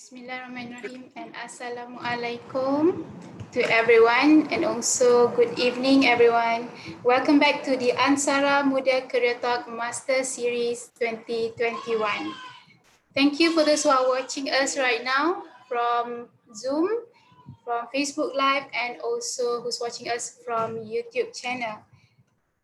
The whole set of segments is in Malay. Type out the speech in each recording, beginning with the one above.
Bismillahirrahmanirrahim and Assalamualaikum to everyone and also good evening everyone. Welcome back to the Ansara Muda Career Talk Master Series 2021. Thank you for those who are watching us right now from Zoom, from Facebook Live and also who's watching us from YouTube channel.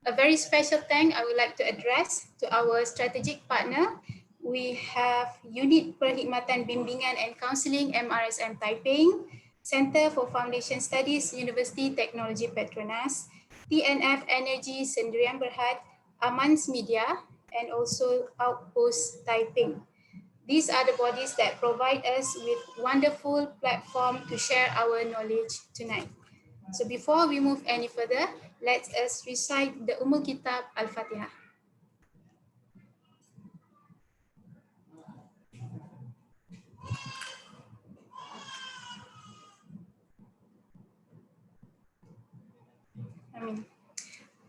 A very special thank I would like to address to our strategic partner. We have Unit Perkhidmatan Bimbingan and Counselling MRSM Taiping, Center for Foundation Studies, University Technology Petronas, TNF Energy Sendirian Berhad, Amans Media, and also Outpost Taiping. These are the bodies that provide us with wonderful platform to share our knowledge tonight. So before we move any further, let us recite the Ummul Kitab Al-Fatihah.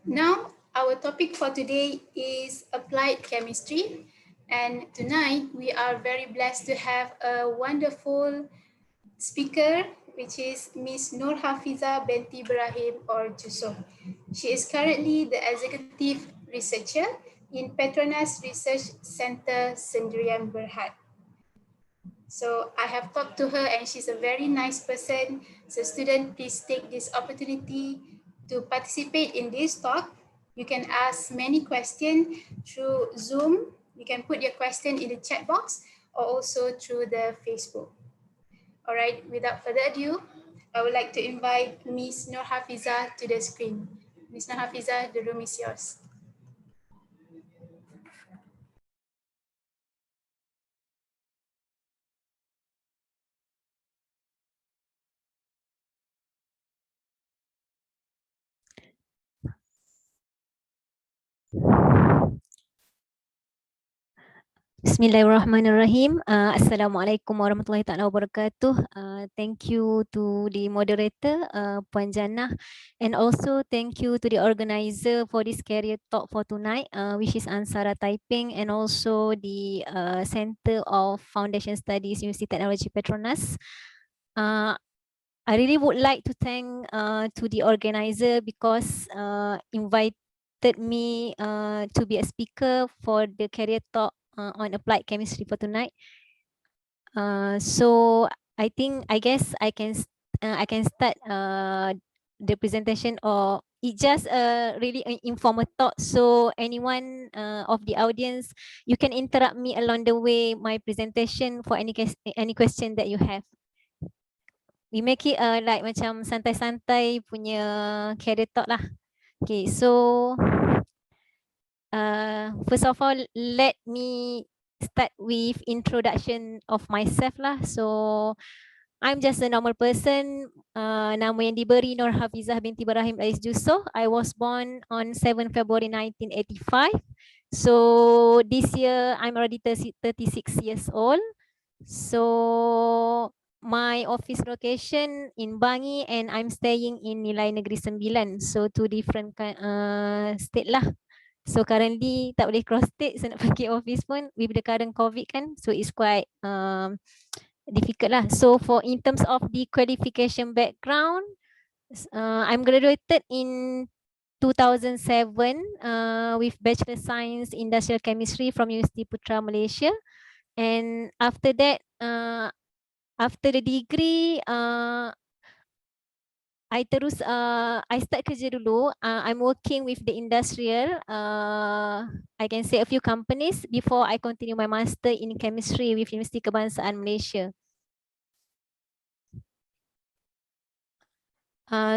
Now, our topic for today is applied chemistry. And tonight, we are very blessed to have a wonderful speaker, which is Miss Nur Hafiza Binti Ibrahim or Jusof. She is currently the executive researcher in Petronas Research Center Sendirian Berhad. So I have talked to her and she's a very nice person. So student, please take this opportunity to participate in this talk. You can ask many questions through Zoom. You can put your question in the chat box or also through the Facebook. All right, without further ado, I would like to invite Ms. Nur Hafiza to the screen. Ms. Nur Hafiza, the room is yours. Bismillahirrahmanirrahim. Assalamualaikum warahmatullahi taala wabarakatuh. Thank you to the moderator, Puan Jannah, and also thank you to the organizer for this career talk for tonight, which is Ansara Taiping, and also the Center of Foundation Studies, University Technology Petronas. I really would like to thank to the organizer because invited me to be a speaker for the career talk on applied chemistry for tonight. So I guess I can start the presentation, or it just really an informal talk. So anyone of the audience, you can interrupt me along the way my presentation for any question that you have. We make it like macam santai-santai punya career talk lah. Okay, so first of all, let me start with introduction of myself lah. So I'm just a normal person. Nama yang diberi Nur Hafizah binti Ibrahim alias Jusof. I was born on 7 February 1985. So this year I'm already 36 years old. So my office location in Bangi and I'm staying in Nilai Negeri Sembilan. So two different state lah. So currently tak boleh cross state, so nak pergi office pun with the current COVID kan, so it's quite difficult lah. So for in terms of the qualification background, I'm graduated in 2007 with Bachelor Science Industrial Chemistry from University Putra Malaysia, and after that, after the degree, I start kerja dulu. I'm working with the industrial. I can say a few companies before I continue my master in chemistry with Universiti Kebangsaan Malaysia.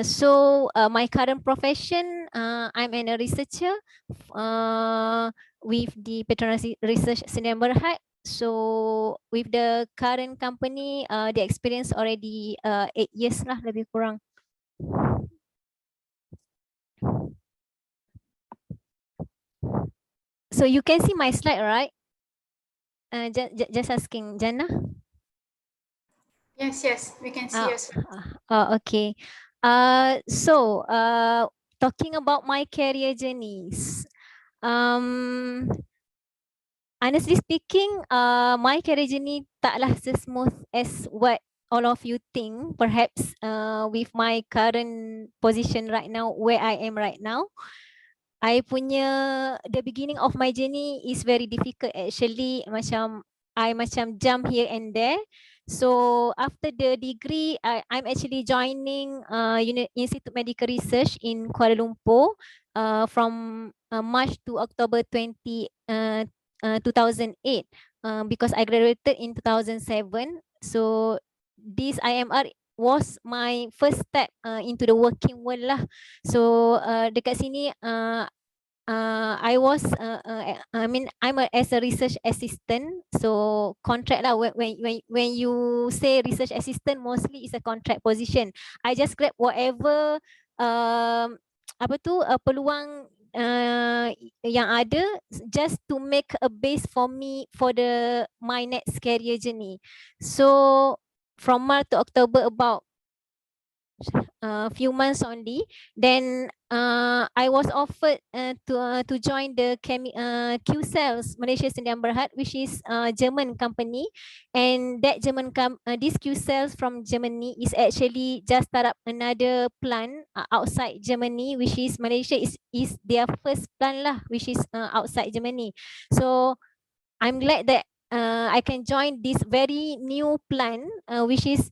So my current profession, I'm a researcher with the Petronas Research Sdn Bhd. So with the current company, the experience already 8 years lah lebih kurang. So you can see my slide, right? Just asking, Jannah. Yes, we can see your slide. Okay. So talking about my career journeys. honestly speaking, my career journey taklah smooth as what all of you think. Perhaps with my current position right now, where I am right now, I punya the beginning of my journey is very difficult actually. Macam I macam jump here and there. So after the degree, I'm actually joining Institute Medical Research in Kuala Lumpur from March to October 2008 because I graduated in 2007. So this IMR was my first step into the working world lah. So dekat sini I mean as a research assistant, so contract lah. When you say research assistant, mostly is a contract position. I just grab whatever apa tu peluang yang ada just to make a base for me for my next career journey. So from March to October, about few months only. Then I was offered to join the Q-Cells Malaysia Sdn Bhd, which is a German company, and that this Q-Cells from Germany is actually just start up another plant outside Germany, which is Malaysia is their first plant lah, which is outside Germany. So I'm glad that I can join this very new plan, which is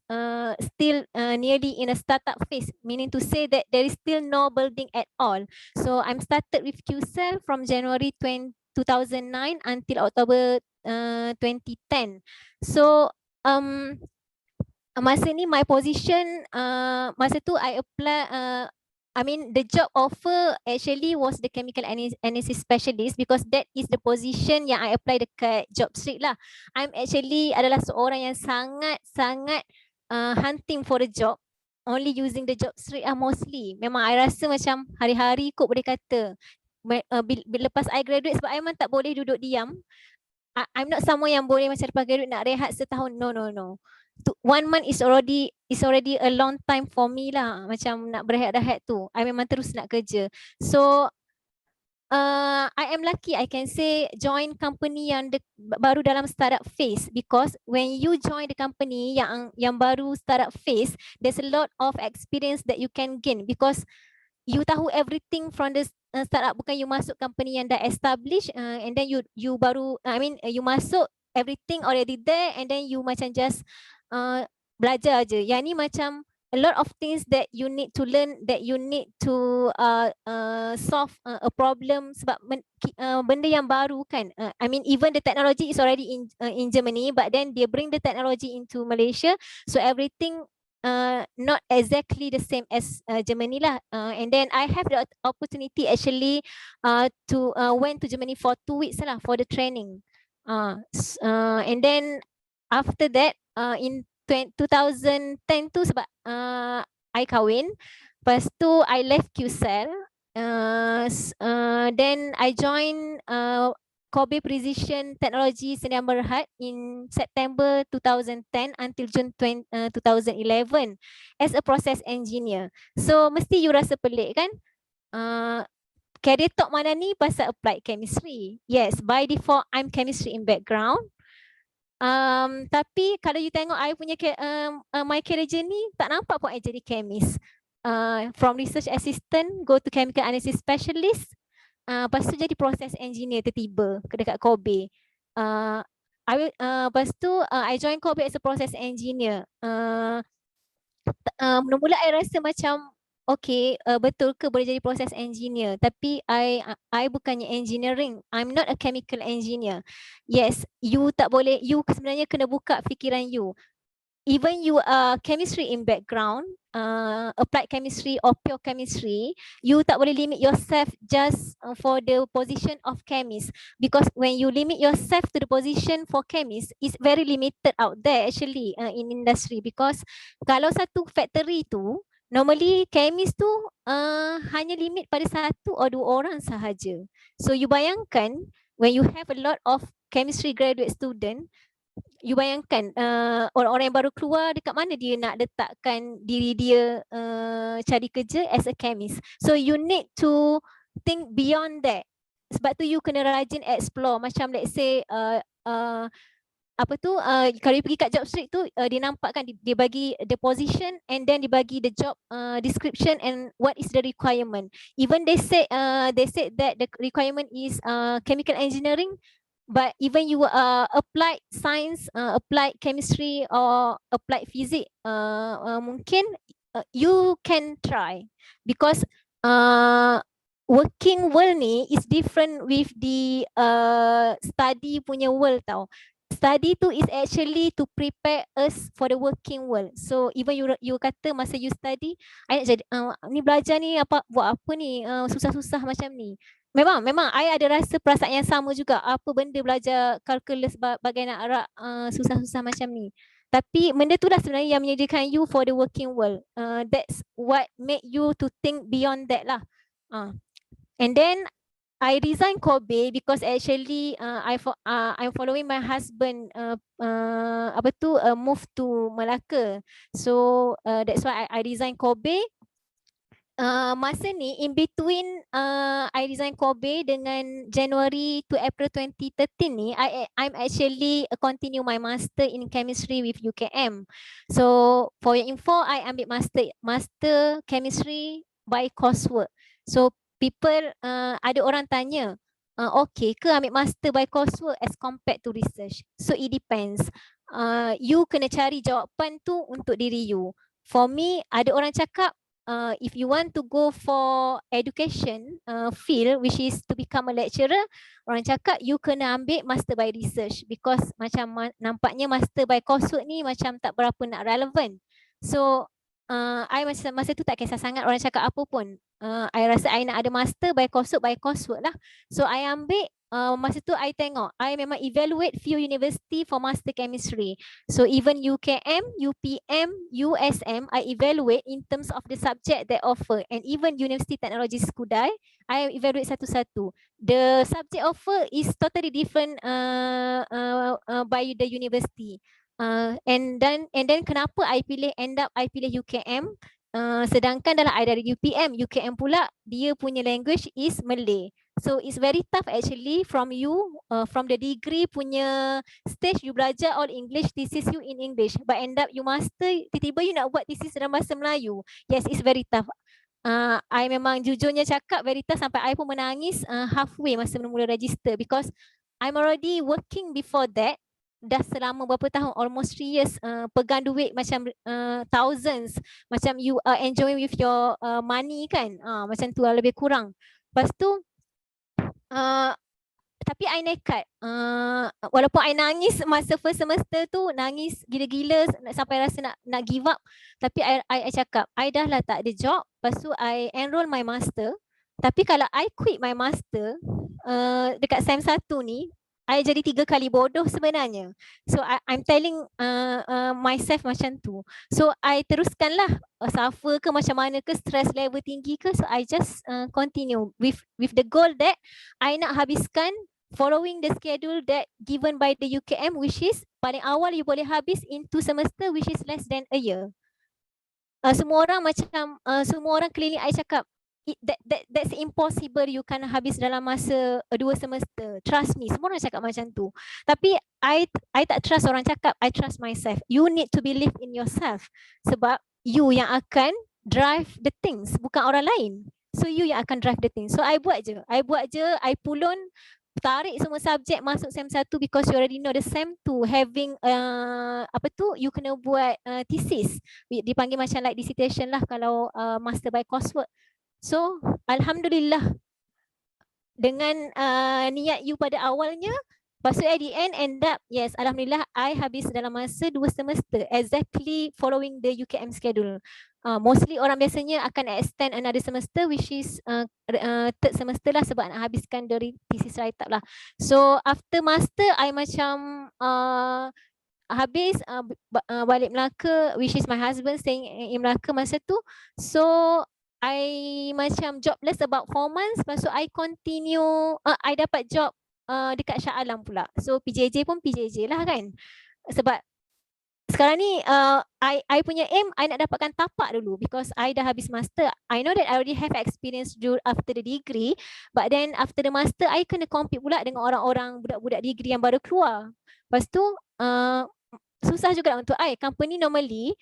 still nearly in a startup phase, meaning to say that there is still no building at all. So I'm started with QCell from January 2009 until October 2010. So masa ni my position, masa tu I apply, I mean the job offer actually was the chemical analysis specialist, because that is the position yang I apply dekat JobStreet lah. I'm actually adalah seorang yang sangat hunting for a job, only using the JobStreet mostly. Memang I rasa macam hari-hari kot boleh kata. Lepas I graduate, sebab I memang tak boleh duduk diam. I'm not someone yang boleh macam lepas graduate nak rehat setahun. No. 1 month is already a long time for me lah. Macam nak berehat-rehat tu, I memang terus nak kerja. So I am lucky, I can say, join company yang baru dalam startup phase, because when you join the company yang baru startup phase, there's a lot of experience that you can gain, because you tahu everything from the startup. Bukan you masuk company yang dah established and then you baru, you masuk everything already there and then you macam just belajar je. Yang ni macam a lot of things that you need to learn, that you need to solve a problem, sebab benda yang baru kan. Even the technology is already in Germany, but then they bring the technology into Malaysia, so everything not exactly the same as Germany lah. And then I have the opportunity actually to went to Germany for 2 weeks lah for the training. And then after that in 2010 tu, sebab I kahwin, lepas tu I left QCell, then I joined Kobe Precision Technology Sdn Bhd in September 2010 until June 2011 as a process engineer. So mesti you rasa pelik kan? Career talk mana ni pasal applied chemistry. Yes, by default I'm chemistry in background. Tapi kalau you tengok I punya my career journey, tak nampak pun I jadi chemist. From research assistant go to chemical analysis specialist. Lepas tu jadi process engineer tiba-tiba dekat Kobe. Lepas tu I join Kobe as a process engineer. Mula-mula I rasa macam okay, betul ke boleh jadi process engineer, tapi I bukannya engineering. I'm not a chemical engineer. Yes, you tak boleh, you sebenarnya kena buka fikiran you. Even you are chemistry in background, applied chemistry or pure chemistry, you tak boleh limit yourself just for the position of chemist, because when you limit yourself to the position for chemist, it's very limited out there actually in industry. Because kalau satu factory tu, normally chemist tu hanya limit pada 1 or 2 orang sahaja. So you bayangkan when you have a lot of chemistry graduate student, you bayangkan orang-orang yang baru keluar, dekat mana dia nak letakkan diri dia cari kerja as a chemist. So you need to think beyond that. sebab tu you kena rajin explore. Macam let's say apa tu kalau you pergi kat job street tu dia nampak kan dia bagi the position and then dia bagi the job description and what is the requirement. Even they said that the requirement is chemical engineering, but even you applied science, applied chemistry or applied physics, mungkin you can try because working world ni is different with the study punya world tau. Study tu is actually to prepare us for the working world. So even you kata masa you study, I nak jadi ni belajar ni apa buat apa ni susah-susah macam ni. Memang I ada rasa perasaan yang sama juga. Apa benda belajar calculus bagai nak arak susah-susah macam ni. Tapi benda tu lah sebenarnya yang menyediakan you for the working world. That's what make you to think beyond that lah. And then I resigned Kobe because actually I'm following my husband move to Malacca. So that's why I resigned Kobe. Masa ni in between I resign Kobe dengan January to April 2013 ni I'm actually continue my master in chemistry with UKM. So for your info, I ambil master chemistry by coursework. So people ada orang tanya okay ke ambil master by coursework as compared to research. So it depends. You kena cari jawapan tu untuk diri you. For me, ada orang cakap if you want to go for education field, which is to become a lecturer, orang cakap you kena ambil master by research because macam nampaknya master by coursework ni macam tak berapa nak relevant. So I masa tu tak kisah sangat orang cakap apa pun. I rasa I nak ada master by coursework lah. So I ambil masa tu I tengok, I memang evaluate few university for master chemistry. So even UKM, UPM, USM, I evaluate in terms of the subject they offer, and even University Technology Skudai, I evaluate satu-satu. The subject offer is totally different by the university. And then kenapa I pilih UKM? Sedangkan dalam I dari UPM, UKM pula dia punya language is Malay. So it's very tough actually from you, from the degree punya stage you belajar all English, thesis you in English, but end up you master, tiba-tiba you nak buat thesis dalam bahasa Melayu. Yes, it's very tough. I memang jujurnya cakap very tough sampai I pun menangis halfway masa mula register because I'm already working before that. Dah selama berapa tahun, almost 3 years, pegang duit macam thousands, macam you are enjoying with your money kan, macam tu lah lebih kurang. Lepas tu tapi I nekat, walaupun I nangis masa first semester tu, nangis gila-gila sampai rasa nak give up, tapi I cakap I dah lah tak ada job. Lepas tu I enroll my master, tapi kalau I quit my master dekat SEM 1 ni, I jadi 3 kali bodoh sebenarnya. So I'm telling myself macam tu. So I teruskanlah, suffer ke macam mana ke, stress level tinggi ke, so I just continue with the goal that I nak habiskan following the schedule that given by the UKM, which is paling awal you boleh habis in 2 semester, which is less than a year. Semua orang keliling I cakap that's impossible, you can habis dalam masa 2 semester. Trust me, semua orang cakap macam tu. Tapi I tak trust orang cakap, I trust myself. You need to believe in yourself sebab you yang akan drive the things, bukan orang lain. So you yang akan drive the things. So I buat je, I pulun, tarik semua subjek masuk SEM 1 because you already know the SEM 2 having you kena buat thesis, dipanggil macam like dissertation lah kalau master by coursework. So alhamdulillah dengan niat you pada awalnya, lepas tu at the end up, yes, alhamdulillah I habis dalam masa 2 semester exactly following the UKM schedule. Mostly orang biasanya akan extend another semester, which is third semester lah sebab nak habiskan dari thesis write up lah. So after master I macam habis balik Melaka, which is my husband staying in Melaka masa tu. So I macam jobless about 4 months. Lepas tu I continue, I dapat job dekat Shah Alam pula. So PJJ pun PJJ lah kan. Sebab sekarang ni I punya aim I nak dapatkan tapak dulu because I dah habis master. I know that I already have experience after the degree, but then after the master I kena compete pula dengan orang-orang budak-budak degree yang baru keluar. Lepas tu susah juga untuk I. Company normally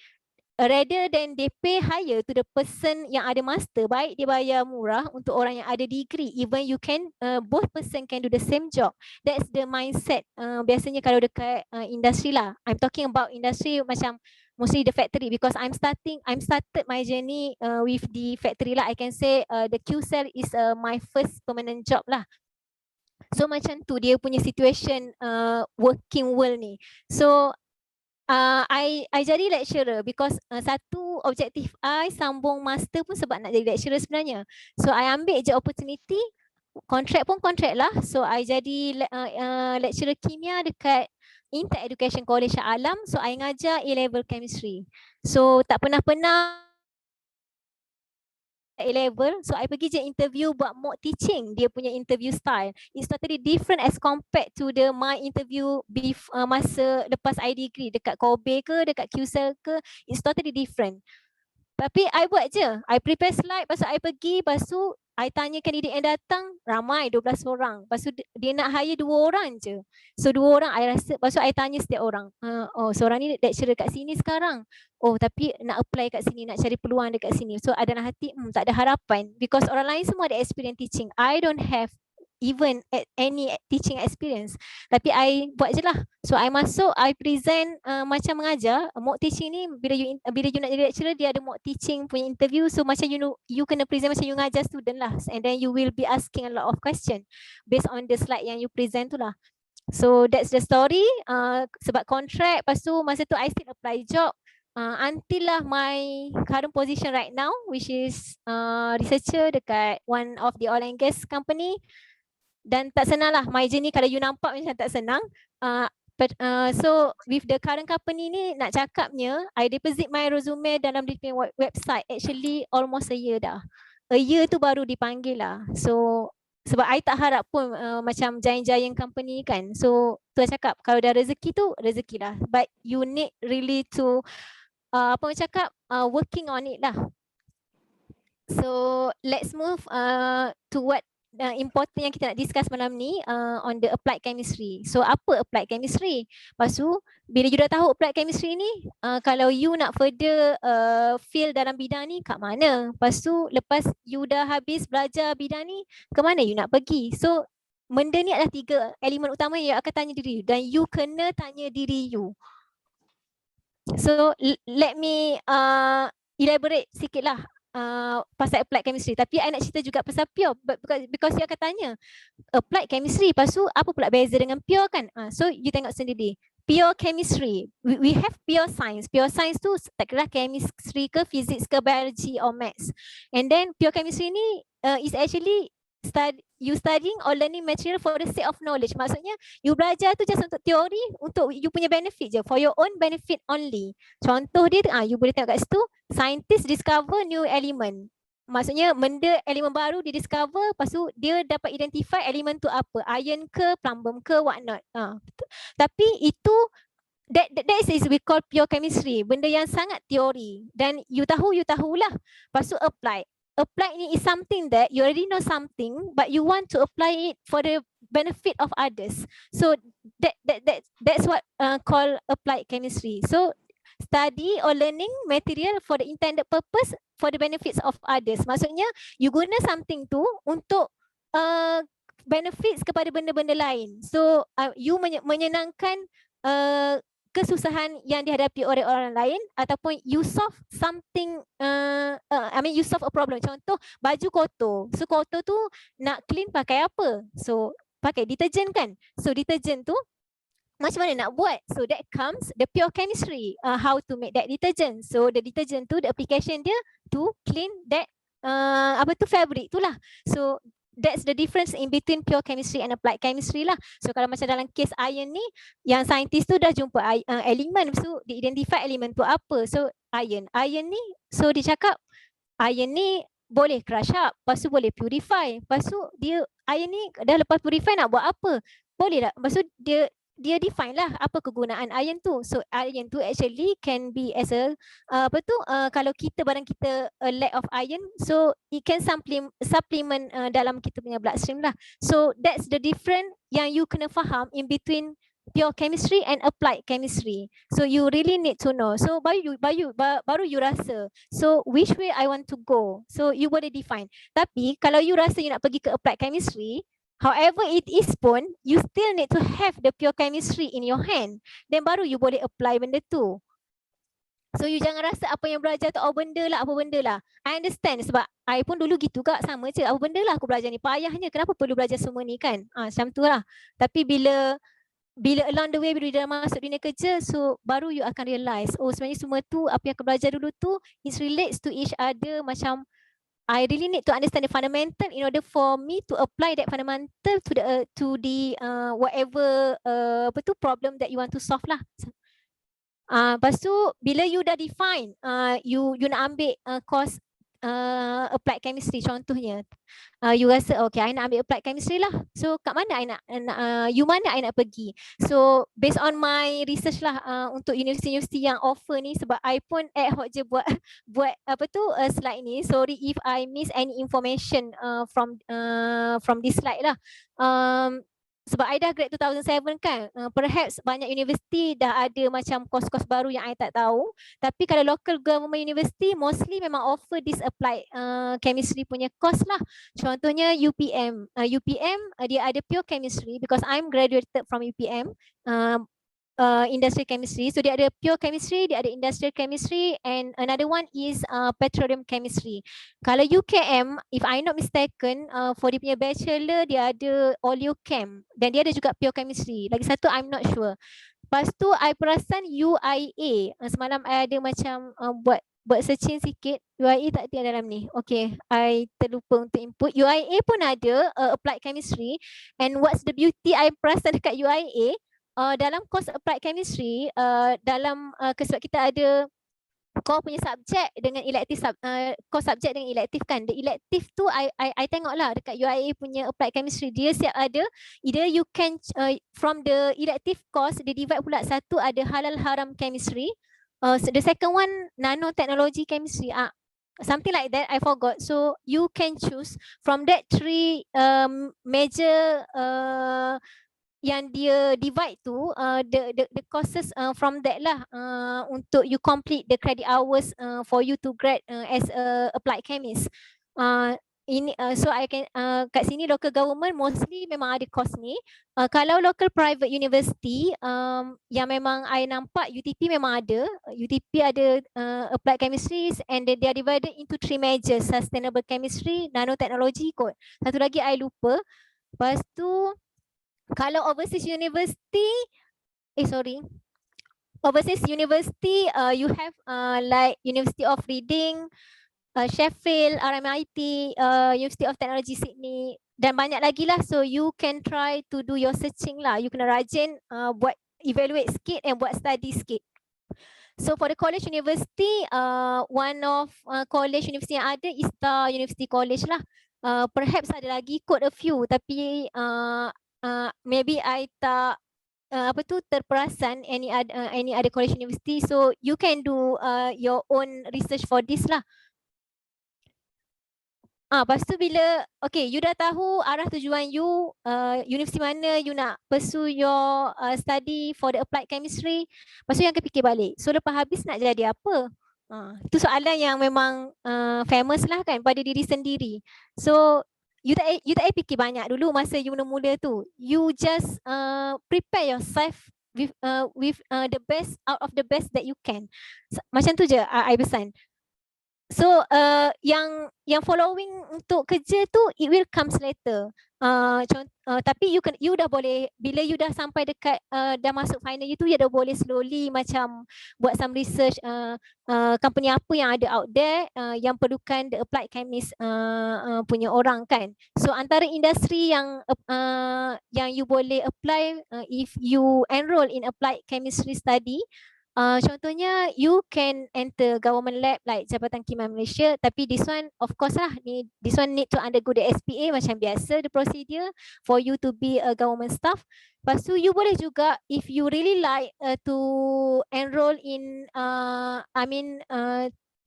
rather than they pay higher to the person yang ada master, baik dia bayar murah untuk orang yang ada degree, even you can both person can do the same job. That's the mindset biasanya kalau dekat industri lah. I'm talking about industry macam mostly the factory because I'm started my journey with the factory lah. I can say the QCell is my first permanent job lah. So macam tu dia punya situation working world ni. So I jadi lecturer because satu objektif I sambung master pun sebab nak jadi lecturer sebenarnya. So I ambil je opportunity, kontrak pun kontrak lah. So I jadi lecturer kimia dekat Intech Education College Shah Alam. So I ngajar A-level chemistry. So tak pernah A-level, so I pergi je interview buat mock teaching, dia punya interview style. It's totally different as compared to my interview masa lepas I degree dekat Kobe ke, dekat QCell ke, it's totally different. Tapi I buat je, I prepare slide, lepas tu I pergi, lepas tu I tanya kandidat yang datang, ramai 12 orang. Lepas tu dia nak hire 2 orang je. So 2 orang I rasa, lepas tu I tanya setiap orang, oh seorang ni lecturer kat sini sekarang. Oh tapi nak apply kat sini, nak cari peluang dekat sini. So ada dalam hati, tak ada harapan. Because orang lain semua ada experience teaching. I don't have even any teaching experience. Tapi I buat je lah. So I masuk, I present macam mengajar. Mock teaching ni bila you nak jadi lecturer, dia ada mock teaching punya interview. So macam you kena present macam you ngajar student lah. And then you will be asking a lot of question based on the slide yang you present tu lah. So that's the story. Sebab contract, lepas tu masa tu I still apply job. Until lah my current position right now, which is researcher dekat one of the oil and gas company. Dan tak senang lah, my journey kalau you nampak macam tak senang. So with the current company ni, nak cakapnya, I deposit my resume dalam dia punya website actually almost a year dah. A year tu baru dipanggil lah. So sebab I tak harap pun macam giant company kan. So tu saya cakap, kalau dah rezeki tu, rezeki lah. But you need really to apa orang cakap, working on it lah. So let's move to what important yang kita nak discuss malam ni on the applied chemistry. So apa applied chemistry? Lepas tu bila you dah tahu applied chemistry ni, kalau you nak further field dalam bidang ni kat mana? Lepas tu lepas you dah habis belajar bidang ni, ke mana you nak pergi? So benda ni adalah 3 elemen utama yang you akan tanya diri you, dan you kena tanya diri you. So let me elaborate sikit lah pasal applied chemistry. Tapi I nak cerita juga pasal pure because you akan tanya applied chemistry, lepas tu apa pula beza dengan pure kan? So you tengok sendiri. Pure chemistry, we have pure science. Pure science tu tak kira chemistry ke, physics ke, biology or maths. And then pure chemistry ni is actually you studying or learning material for the sake of knowledge. Maksudnya you belajar tu just untuk teori, untuk you punya benefit je, for your own benefit only. Contoh dia you boleh tengok kat situ, scientist discover new element. Maksudnya benda elemen baru dia discover, lepas tu dia dapat identify elemen tu apa, iron ke, plumbum ke, what not. Tapi itu that is we call pure chemistry, benda yang sangat teori, dan you tahulah. Lepas tu apply ni is something that you already know something, but you want to apply it for the benefit of others. So that's what called applied chemistry. So study or learning material for the intended purpose for the benefits of others. Maksudnya you guna something tu untuk benefits kepada benda-benda lain. So you menyenangkan kesusahan yang dihadapi oleh orang lain, ataupun you solve something, you solve a problem. Contoh baju kotor, so kotor tu nak clean pakai apa? So pakai deterjen kan? So deterjen tu macam mana nak buat? So that comes the pure chemistry, how to make that detergent. So the detergent tu, the application dia to clean that fabric tu lah. So that's the difference in between pure chemistry and applied chemistry lah. So kalau macam dalam case iron ni, yang scientist tu dah jumpa elemen, so dia identify elemen tu apa. So iron ni, so dia cakap iron ni boleh crush up, lepas tu boleh purify. Lepas tu dia iron ni dah lepas purify nak buat apa? Boleh tak? Lepas tu dia dia define lah apa kegunaan iron tu. So iron tu actually can be as a kalau kita barang kita a lack of iron, so it can supplement dalam kita punya bloodstream lah. So that's the difference yang you kena faham in between pure chemistry and applied chemistry. So you really need to know. So baru you rasa, so which way I want to go, so you boleh define. Tapi kalau you rasa you nak pergi ke applied chemistry, however it is pun, you still need to have the pure chemistry in your hand. Then baru you boleh apply benda tu. So you jangan rasa apa yang belajar tu, apa benda lah. I understand sebab I pun dulu gitu kak, sama je. Apa benda lah aku belajar ni, payahnya. Kenapa perlu belajar semua ni kan? Macam tu lah. Tapi bila along the way, bila dah masuk dunia kerja, so baru you akan realise, oh sebenarnya semua tu, apa yang aku belajar dulu tu, it relates to each other. Macam I really need to understand the fundamental in order for me to apply that fundamental to the whatever problem that you want to solve lah. Lepas tu bila you dah define, you nak ambil course applied chemistry contohnya, you rasa okay, I nak ambil applied chemistry lah. So kat mana I nak mana I nak pergi. So based on my research lah, untuk universiti-universiti yang offer ni, sebab I pun ad hoc je buat slide ni. Sorry if I miss any information from this slide lah. Sebab I dah grad 2007 kan, perhaps banyak universiti dah ada macam course-course baru yang I tak tahu. Tapi kalau local government university, mostly memang offer this applied chemistry punya course lah. Contohnya UPM. UPM dia ada pure chemistry, because I'm graduated from UPM. Industrial chemistry. So dia ada pure chemistry, dia ada industrial chemistry, and another one is petroleum chemistry. Kalau UKM, if I'm not mistaken, for dia punya bachelor, dia ada oleochem, dan dia ada juga pure chemistry. Lagi satu I'm not sure. Lepas tu I perasan UIA. Semalam I ada macam buat searching sikit. UIA tak ada dalam ni. Okay, I terlupa untuk input. UIA pun ada applied chemistry, and what's the beauty I perasan dekat UIA, dalam course applied chemistry, dalam sebab kita ada core punya subjek dengan elective core subjek dengan elective kan. The elective tu I tengok lah dekat UIA punya applied chemistry, dia siap ada either you can from the elective course, dia divide pula, satu ada halal haram chemistry, the second one nanotechnology chemistry, something like that, I forgot. So you can choose from that three major yang dia divide tu, the courses from that lah, untuk you complete the credit hours for you to grad as a applied chemist. So I can kat sini local government mostly memang ada course ni. Kalau local private university, yang memang I nampak UTP memang ada. UTP ada applied chemistry, and they are divided into three majors: sustainable chemistry, nanotechnology kot. Satu lagi I lupa. Lepas tu kalau overseas university, overseas university, you have like University of Reading, Sheffield, RMIT, University of Technology Sydney, dan banyak lagi lah. So you can try to do your searching lah. You kena rajin buat evaluate sikit and buat study sikit. So for the college university, one of college university yang ada is Star University College lah. Perhaps ada lagi, quote a few, tapi maybe I tak terperasan any other college university. So you can do your own research for this lah. Lepas tu bila you dah tahu arah tujuan you, universiti mana you nak pursue your study for the applied chemistry, lepas tu yang fikir balik, so lepas habis nak jadi apa? Itu soalan yang memang famous lah kan pada diri sendiri. So you tak fikir banyak dulu masa you mula-mula tu. You just prepare yourself with the best out of the best that you can. Macam tu je I pesan. So yang following untuk kerja tu, it will comes later. Tapi you dah boleh, bila you dah sampai dekat dah masuk final you tu, you dah boleh slowly macam buat some research, company apa yang ada out there yang perlukan the applied chemist punya orang kan. So antara industri yang you boleh apply if you enroll in applied chemistry study, Contohnya you can enter government lab like Jabatan Khidmat Malaysia, tapi this one of course lah, this one need to undergo the SPA macam biasa, the procedure for you to be a government staff. Lepas tu you boleh juga if you really like to enroll in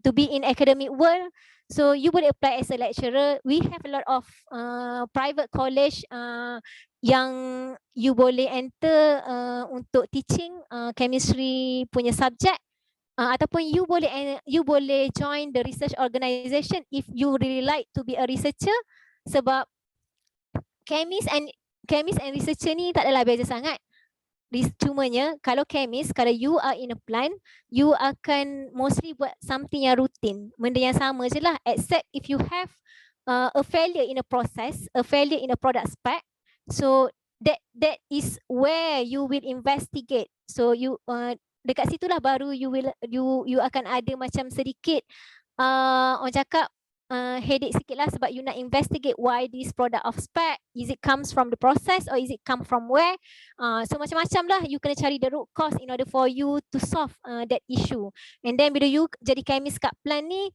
to be in academic world, so you boleh apply as a lecturer. We have a lot of private college yang you boleh enter untuk teaching chemistry punya subjek, ataupun you boleh join the research organisation if you really like to be a researcher, sebab chemist and researcher ni tak adalah beza sangat. Cumanya kalau chemist, kalau you are in a plant, you akan mostly buat something yang rutin, benda yang sama je lah, except if you have a failure in a process, a failure in a product spec. So that is where you will investigate. So you dekat situlah baru you akan ada macam sedikit orang cakap headache sikit lah, sebab you nak investigate why this product of spec, is it comes from the process or is it come from where. So macam-macam lah, you kena cari the root cause in order for you to solve that issue. And then bila you jadi chemist kat plant ni,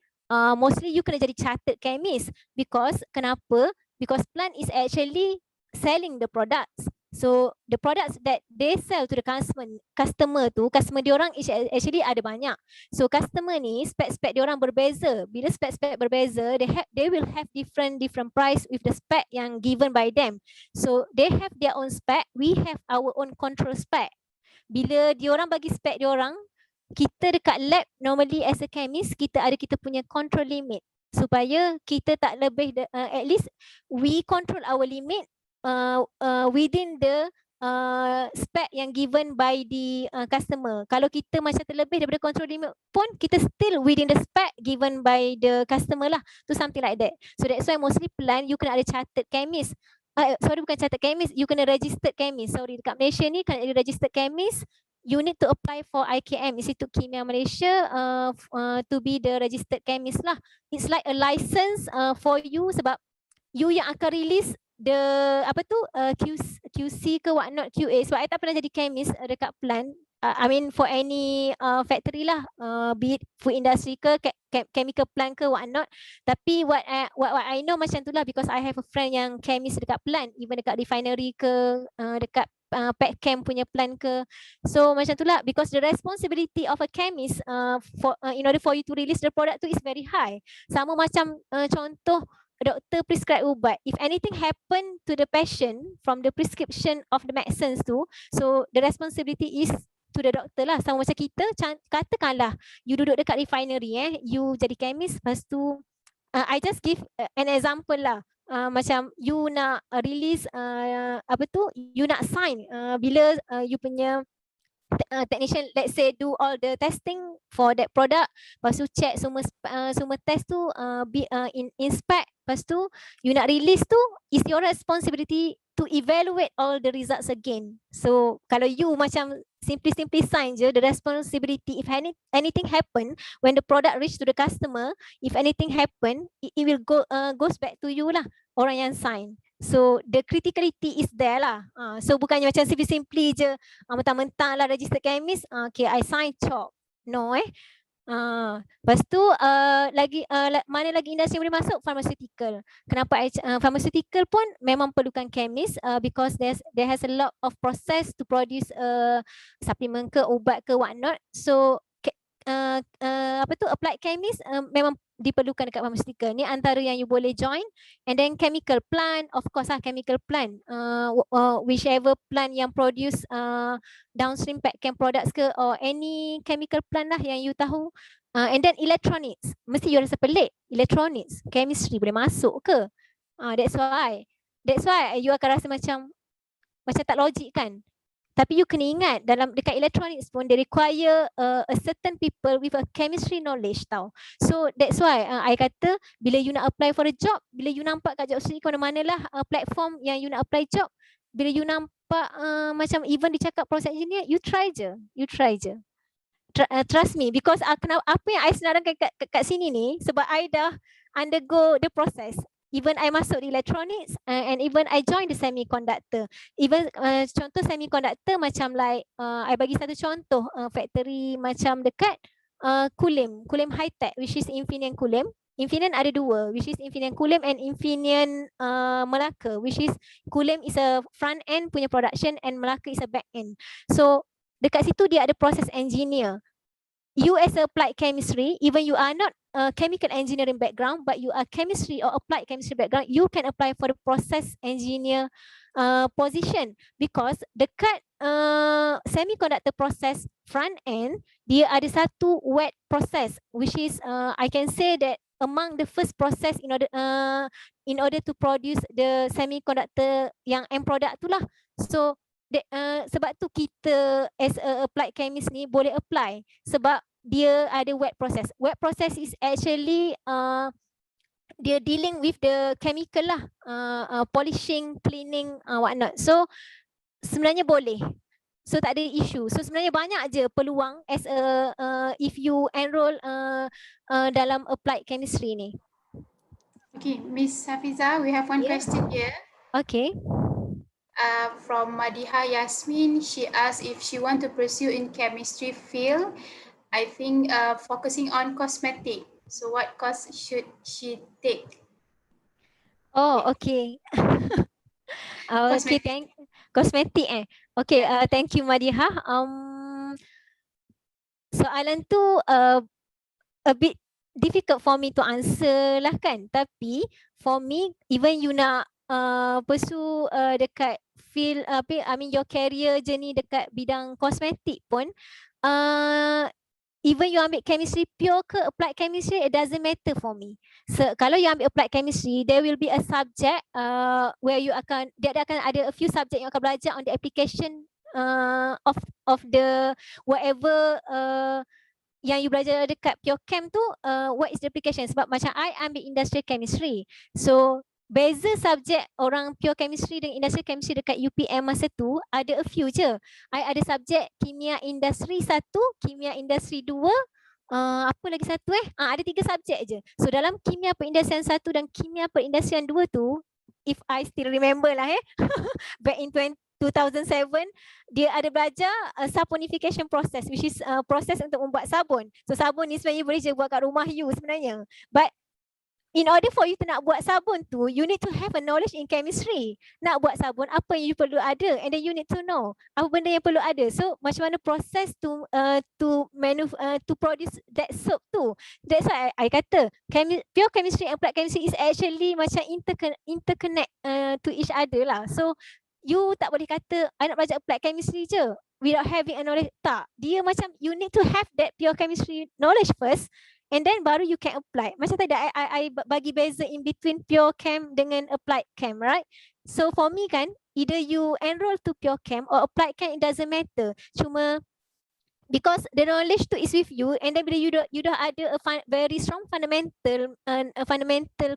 mostly you kena jadi chartered chemist. Because kenapa? Because plant is actually selling the products. So the products that they sell to the customer diorang actually ada banyak. So customer ni spec diorang berbeza. Bila spec berbeza, they will have different price with the spec yang given by them. So they have their own spec, we have our own control spec. Bila diorang bagi spec diorang, kita dekat lab normally as a chemist kita ada kita punya control limit, supaya kita tak lebih at least we control our limit within the spec yang given by the customer. Kalau kita macam terlebih daripada control limit pun, kita still within the spec given by the customer lah. To something like that. So that's why mostly plant you kena ada chartered chemist. Sorry, bukan chartered chemist, you kena registered chemist. Sorry, dekat Malaysia ni kena ada registered chemist. You need to apply for IKM, Institut Kimia Malaysia, to be the registered chemist lah. It's like a license for you, sebab you yang akan release the QC ke what not, QA. Sebab I tak pernah jadi chemist dekat plant, I mean for any factory lah, be it food industry ke chemical plant ke what not. Tapi what I know macam tu lah, because I have a friend yang chemist dekat plant, even dekat refinery ke dekat petchem punya plant ke. So macam tu lah, because the responsibility of a chemist in order for you to release the product tu is very high. Sama macam contoh doktor prescribe ubat, if anything happen to the patient from the prescription of the medicines tu, so the responsibility is to the doctor lah. Sama macam kita, katakanlah you duduk dekat refinery, you jadi chemist, lepas tu I just give an example lah, macam you nak release you nak sign bila you punya technician let's say do all the testing for that product, lepas tu check semua test tu in spec, lepas tu you nak release tu, is your responsibility to evaluate all the results again. So kalau you macam simply sign je, the responsibility if anything happen when the product reach to the customer, if anything happen, it will goes back to you lah, orang yang sign. So the criticality is there lah. So bukannya macam simply je mentang-mentang lah registered chemist, okay I sign chop. No lepas tu mana lagi industri boleh masuk? Pharmaceutical. Kenapa pharmaceutical pun memang perlukan chemist, because there has a lot of process to produce supplement ke ubat ke what not. So applied chemist memang diperlukan dekat pharmaceutical. Ni antara yang you boleh join. And then chemical plant, of course lah, chemical plant, whichever plant yang produce downstream petchem products ke, or any chemical plant lah yang you tahu. And then electronics, mesti you rasa pelik, electronics, chemistry boleh masuk ke? That's why you akan rasa macam tak logik kan. Tapi you kena ingat, dekat electronics pun they require a certain people with a chemistry knowledge tau. So that's why I kata bila you nak apply for a job, bila you nampak kat job street ke mana-mana lah platform yang you nak apply job, bila you nampak macam even dia cakap process engineer, you try je. Trust me, because apa yang I senaraikan kat sini ni, sebab I dah undergo the process. even I masuk di electronics and even I join the semiconductor. Even contoh semiconductor macam like I bagi satu contoh factory macam dekat Kulim High Tech, which is Infineon Kulim. Infineon ada dua, which is Infineon Kulim and Infineon Melaka, which is Kulim is a front end punya production and Melaka is a back end. So dekat situ dia ada process engineer. You as a applied chemistry, even you are not a chemical engineering background, but you are chemistry or applied chemistry background, you can apply for the process engineer position, because dekat semiconductor process front end, dia ada satu wet process, which is I can say that among the first process in order to produce the semiconductor yang end product tu lah. So sebab tu kita as a applied chemist ni boleh apply sebab dia ada wet process. Wet process is actually dia dealing with the chemical lah, polishing, cleaning, whatnot. So sebenarnya boleh. So tak ada issue. So sebenarnya banyak je peluang as a if you enroll dalam applied chemistry ni. Okay, Miss Hafiza, we have one question here. Okay. From Madiha Yasmin, she asked if she want to pursue in chemistry field, I think focusing on cosmetic. So what course should she take? Oh, okay. Okay, cosmetic Okay, thank you Madiha. Soalan tu a bit difficult for me to answer lah kan. Tapi for me, even you nak pursue dekat field I mean your career journey dekat bidang kosmetik pun, even you ambil chemistry pure ke applied chemistry, it doesn't matter for me. So kalau you ambil applied chemistry, there will be a subject where you akan dia akan ada a few subject yang akan belajar on the application of the whatever yang you belajar dekat pure chem tu, what is the application. Sebab macam I ambil industrial chemistry, so beza subjek orang pure chemistry dengan industrial chemistry dekat UPM masa tu ada a few je. I ada subjek kimia industri 1, kimia industri 2, apa lagi satu ada 3 subjek je. So dalam kimia perindustrian 1 dan kimia perindustrian 2 tu, if I still remember lah back in 2007, dia ada belajar saponification process, which is proses untuk membuat sabun. So sabun ni sebenarnya boleh je buat kat rumah you sebenarnya. But in order for you to nak buat sabun tu, you need to have a knowledge in chemistry. Nak buat sabun, apa yang you perlu ada, and then you need to know apa benda yang perlu ada. So macam mana proses to produce that soap tu. That's why I kata pure chemistry and applied chemistry is actually macam interconnect to each other lah. So you tak boleh kata I nak belajar applied chemistry je without having a knowledge. Tak, dia macam you need to have that pure chemistry knowledge first, and then baru you can apply. Macam tadi I bagi beza in between pure chem dengan applied chem, right? So for me kan, either you enroll to pure chem or applied chem, it doesn't matter. Cuma because the knowledge tu is with you, and then bila you dah ada a very strong fundamental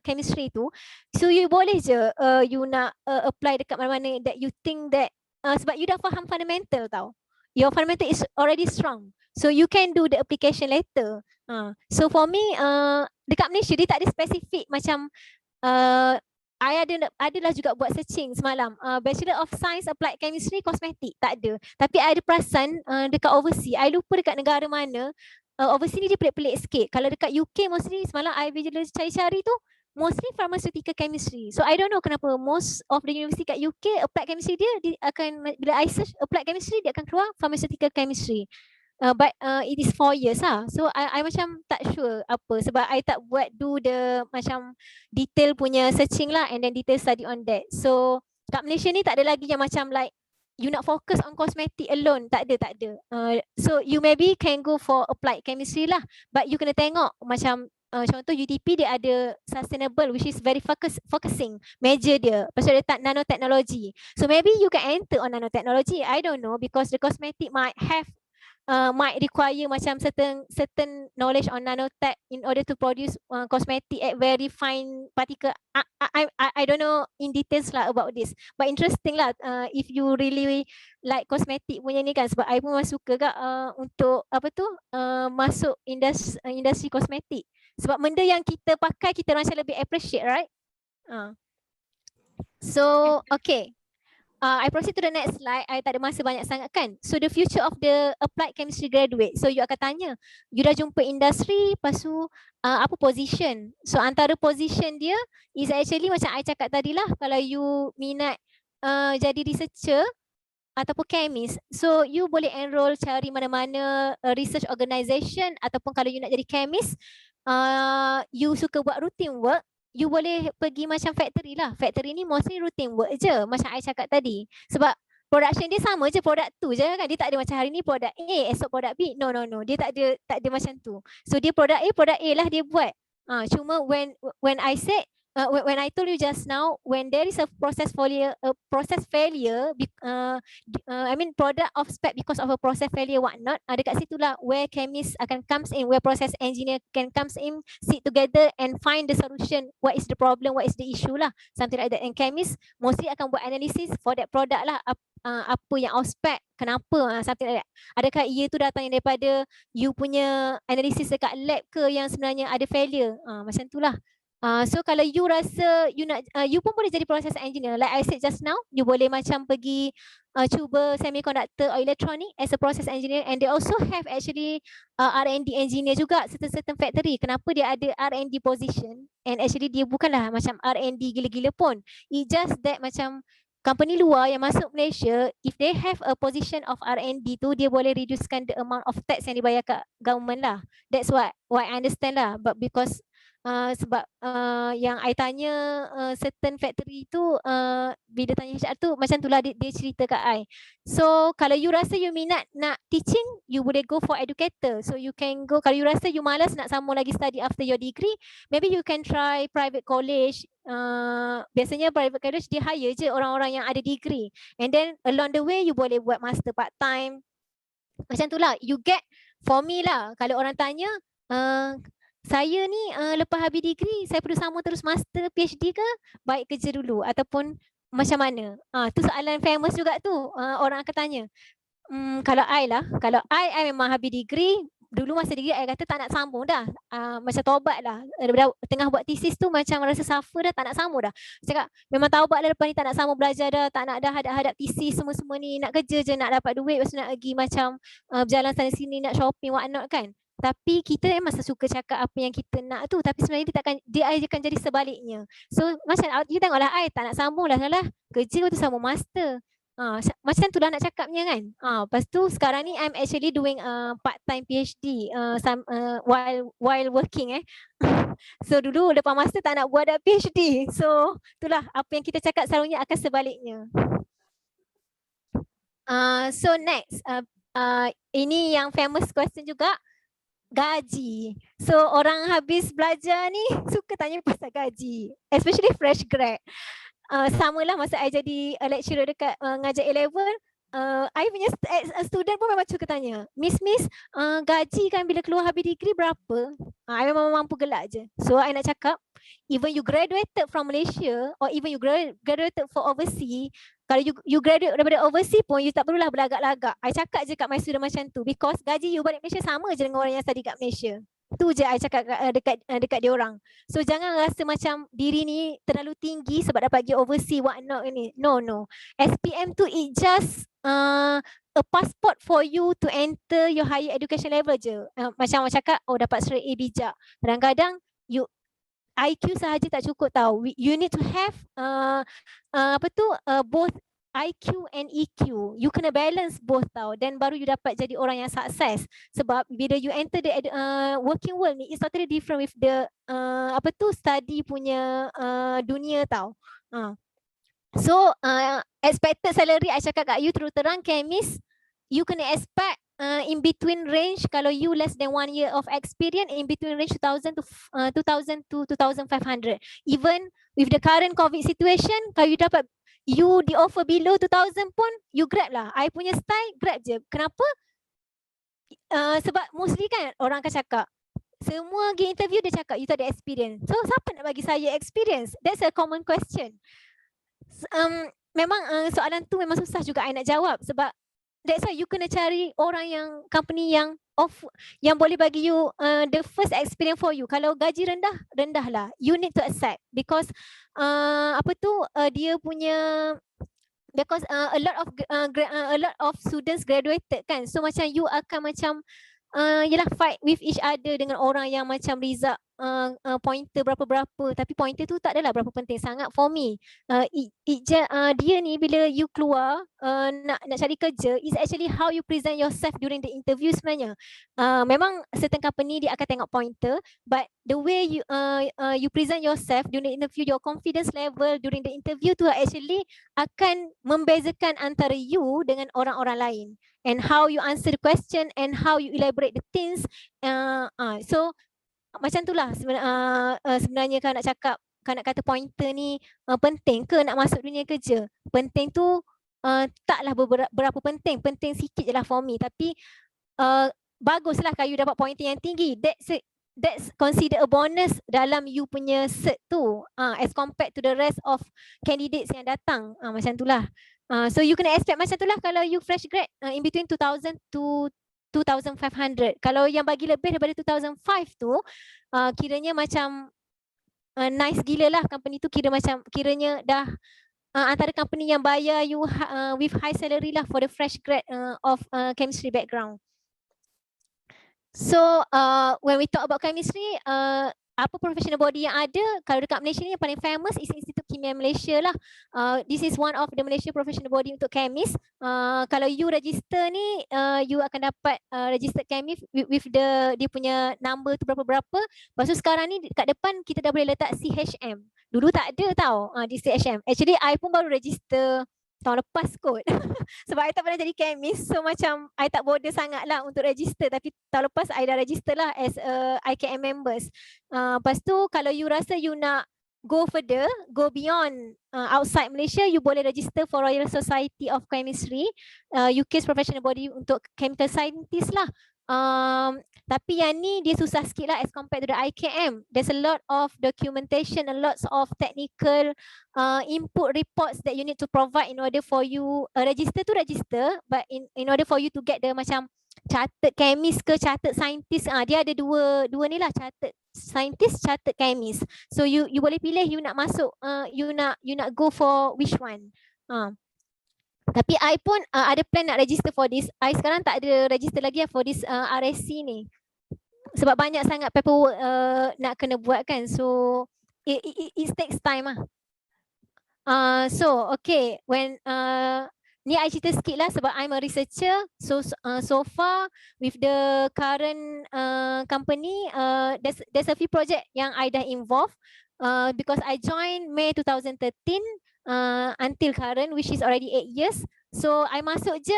chemistry tu, so you boleh je you nak apply dekat mana-mana that you think that sebab you dah faham fundamental tau. Your fundamental is already strong. So you can do the application later. So for me, dekat Malaysia dia tak ada spesifik macam I adalah juga buat searching semalam. Bachelor of Science Applied Chemistry Cosmetic tak ada. Tapi I ada perasan dekat overseas. I lupa dekat negara mana. Overseas ni dia pelik-pelik sikit. Kalau dekat UK mostly semalam I bila cari-cari tu mostly pharmaceutical chemistry. So I don't know kenapa most of the university kat UK applied chemistry dia akan, bila I search applied chemistry dia akan keluar pharmaceutical chemistry. But it is 4 years lah. So I macam tak sure apa, sebab I tak buat do the macam detail punya searching lah and then detail study on that. So kat Malaysia ni tak ada lagi yang macam like you nak focus on cosmetic alone. Tak ada. So you maybe can go for applied chemistry lah, but you kena tengok macam contoh UTP dia ada sustainable, which is very focusing major dia. Pasal dia tak nanotechnology. So maybe you can enter on nanotechnology. I don't know, because the cosmetic might have might require macam certain knowledge on nanotech in order to produce cosmetic at very fine particle. I don't know in details lah about this, but interesting lah if you really like cosmetic punya ni kan, sebab I pun memang suka kak untuk apa tu masuk industri kosmetik, sebab benda yang kita pakai kita macam lebih appreciate, right? So, okay. I proceed to the next slide. I tak ada masa banyak sangat kan. So the future of the applied chemistry graduate. So you akan tanya, you dah jumpa industri, lepas tu apa position? So antara position dia is actually macam I cakap tadi lah, kalau you minat jadi researcher ataupun chemist, so you boleh enroll cari mana-mana research organisation, ataupun kalau you nak jadi chemist, you suka buat routine work, you boleh pergi macam factory lah. Factory ni mostly routine work je macam I cakap tadi. Sebab production dia sama je, produk tu je kan. Dia tak ada macam hari ni produk A, esok produk B. No. Dia tak ada macam tu. So dia produk A lah dia buat. Cuma when I said when I told you just now, when there is a process failure, I mean product of spec because of a process failure whatnot, dekat situlah where chemist akan comes in, where process engineer can comes in, sit together and find the solution. What is the problem? What is the issue lah? Something like that. And chemist mostly akan buat analysis for that product lah. Apa yang off spec, kenapa, something like that. Adakah ia tu datang daripada you punya analysis dekat lab ke yang sebenarnya ada failure? Macam tu lah. So kalau you rasa you nak, you pun boleh jadi process engineer. Like I said just now, you boleh macam pergi cuba semiconductor or electronic as a process engineer, and they also have actually R&D engineer juga certain factory. Kenapa dia ada R&D position, and actually dia bukanlah macam R&D gila-gila pun. It just that macam company luar yang masuk Malaysia, if they have a position of R&D tu, dia boleh reducekan the amount of tax yang dibayar kat government lah. That's what I understand lah. But because sebab yang I tanya certain factory tu, bila tanya HR tu macam tu lah dia cerita kat I. So kalau you rasa you minat nak teaching, you boleh go for educator. So you can go, kalau you rasa you malas nak sambung lagi study after your degree, maybe you can try private college. Biasanya private college dia hire je orang-orang yang ada degree, and then along the way you boleh buat master part time. Macam tu lah. You get, for me lah, kalau orang tanya saya ni lepas habis degree saya perlu sambung terus master PhD ke, baik kerja dulu ataupun macam mana? Tu soalan famous juga tu, orang akan tanya. Kalau I lah, kalau I memang habis degree, dulu masa degree I kata tak nak sambung dah, macam taubat lah. Tengah buat thesis tu macam rasa suffer dah, tak nak sambung dah. Cakap memang taubat lah, lepas ni tak nak sambung belajar dah, tak nak dah hadap-hadap thesis semua ni, nak kerja je, nak dapat duit, lepas tu nak pergi macam berjalan sana sini, nak shopping whatnot kan. Tapi kita masa suka cakap apa yang kita nak tu, tapi sebenarnya dia akan jadi sebaliknya. So macam you tengoklah I tak nak sambung lah, kerja tu sambung master. Macam tu lah nak cakapnya kan. Lepas tu sekarang ni I'm actually doing part-time PhD while working So dulu lepas master tak nak buat dah PhD. So itulah apa yang kita cakap selalunya akan sebaliknya. So next, ini yang famous question juga, gaji. So orang habis belajar ni suka tanya pasal gaji, especially fresh grad. Samalah masa I jadi lecturer dekat ngajar A-level, I punya student pun memang suka tanya, Miss, gaji kan bila keluar habis degree berapa? I memang mampu gelak je. So I nak cakap, even you graduated from Malaysia or even you graduated for overseas, kalau you graduate daripada overseas pun, you tak perlulah berlagak-lagak. I cakap je kat my student macam tu, because gaji you balik Malaysia sama je dengan orang yang study kat Malaysia. Tu je I cakap dekat dia orang. So jangan rasa macam diri ni terlalu tinggi sebab dapat pergi overseas whatnot ni. No. SPM tu it just a passport for you to enter your higher education level je. Macam orang cakap, dapat straight A bijak. Kadang-kadang IQ sahaja tak cukup tau. You need to have both IQ and EQ. You kena balance both tau. Dan baru you dapat jadi orang yang sukses. Sebab bila you enter the working world ni, it's totally different with the study punya dunia tau. So expected salary, I cakap kat you terus terang, chemist, you kena expect in between range, kalau you less than 1 year of experience, in between range 2,000 to 2,500. Even with the current COVID situation, kalau you dapat, you di offer below 2,000 pun, you grab lah. I punya style, grab je. Kenapa? Sebab mostly kan orang akan cakap, semua pergi interview dia cakap you tak ada experience. So siapa nak bagi saya experience? That's a common question. Memang soalan tu memang susah juga I nak jawab, sebab that's why you kena cari orang yang company yang yang boleh bagi you the first experience for you. Kalau gaji rendah lah, you need to accept because dia punya, because a lot of students graduated kan, so macam you akan macam yelah fight with each other dengan orang yang macam result pointer berapa-berapa, tapi pointer tu tak adalah berapa penting sangat for me. Dia ni bila you keluar nak cari kerja, is actually how you present yourself during the interview sebenarnya. Memang certain company dia akan tengok pointer, but the way you present yourself during the interview, your confidence level during the interview tu actually akan membezakan antara you dengan orang-orang lain, and how you answer the question and how you elaborate the things. So macam itulah sebenarnya kalau nak cakap, kalau nak kata pointer ni penting ke nak masuk dunia kerja. Penting tu taklah berapa penting, penting sikit je lah for me, tapi baguslah kalau you dapat pointer yang tinggi. That's considered a bonus dalam you punya cert tu, as compared to the rest of candidates yang datang. Macam itulah. So you kena expect macam itulah kalau you fresh grad, in between 2000 to 2500. Kalau yang bagi lebih daripada 2005 tu kiranya macam nice gila lah company tu, kiranya dah antara company yang bayar you with high salary lah for the fresh grad of chemistry background. So when we talk about chemistry, apa professional body yang ada, kalau dekat Malaysia ni yang paling famous is Institut Kimia Malaysia lah. This is one of the Malaysia professional body untuk chemist. Kalau you register ni, you akan dapat registered chemist with dia punya number tu berapa-berapa. Lepas tu sekarang ni kat depan kita dah boleh letak CHM. Dulu tak ada tau di CHM. Actually I pun baru register tahun lepas kot. Sebab I tak pernah jadi chemist, so macam I tak bother sangat lah untuk register. Tapi tahun lepas I dah register lah as IKM members. Lepas tu kalau you rasa you nak go further, go beyond outside Malaysia, you boleh register for Royal Society of Chemistry, UK's professional body untuk chemical scientist lah. Tapi yang ni dia susah sikit lah as compared to the IKM. There's a lot of documentation, a lot of technical input reports that you need to provide in order for you register, but in order for you to get the macam chartered chemist ke chartered scientist, dia ada dua ni lah, chartered scientist, chartered chemist. So you boleh pilih you nak masuk, you nak go for which one. Tapi I pun ada plan nak register for this. I sekarang tak ada register lagi for this RSC ni. Sebab banyak sangat paperwork nak kena buat kan. So it takes time lah. So okay, when ni I cerita sikit lah sebab I'm a researcher. So far with the current company, there's a few project yang I dah involved because I joined May 2013 until current, which is already 8 years. So I masuk je,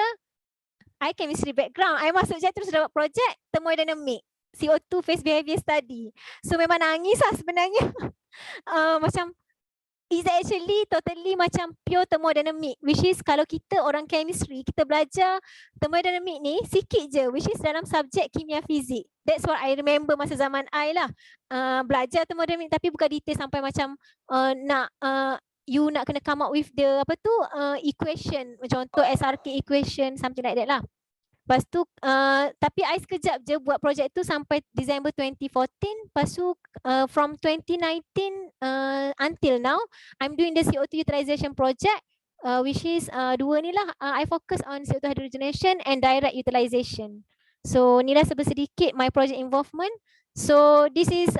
I chemistry background, I masuk je terus dapat project thermodynamic, CO2 phase behavior study. So memang nangis lah sebenarnya. Macam it's actually totally macam pure thermodynamic, which is kalau kita orang chemistry, kita belajar thermodynamic ni sikit je, which is dalam subjek kimia fizik. That's what I remember masa zaman I lah. Belajar thermodynamic tapi bukan detail sampai macam you nak kena come up with the equation, macam contoh SRK equation, something like that lah. Lepas tu tapi I sekejap je buat projek tu sampai December 2014. Lepas tu from 2019 until now I'm doing the CO2 utilization project, which is dua ni lah. I focus on CO2 hydrogenation and direct utilization. So ni lah sedikit my project involvement. So this is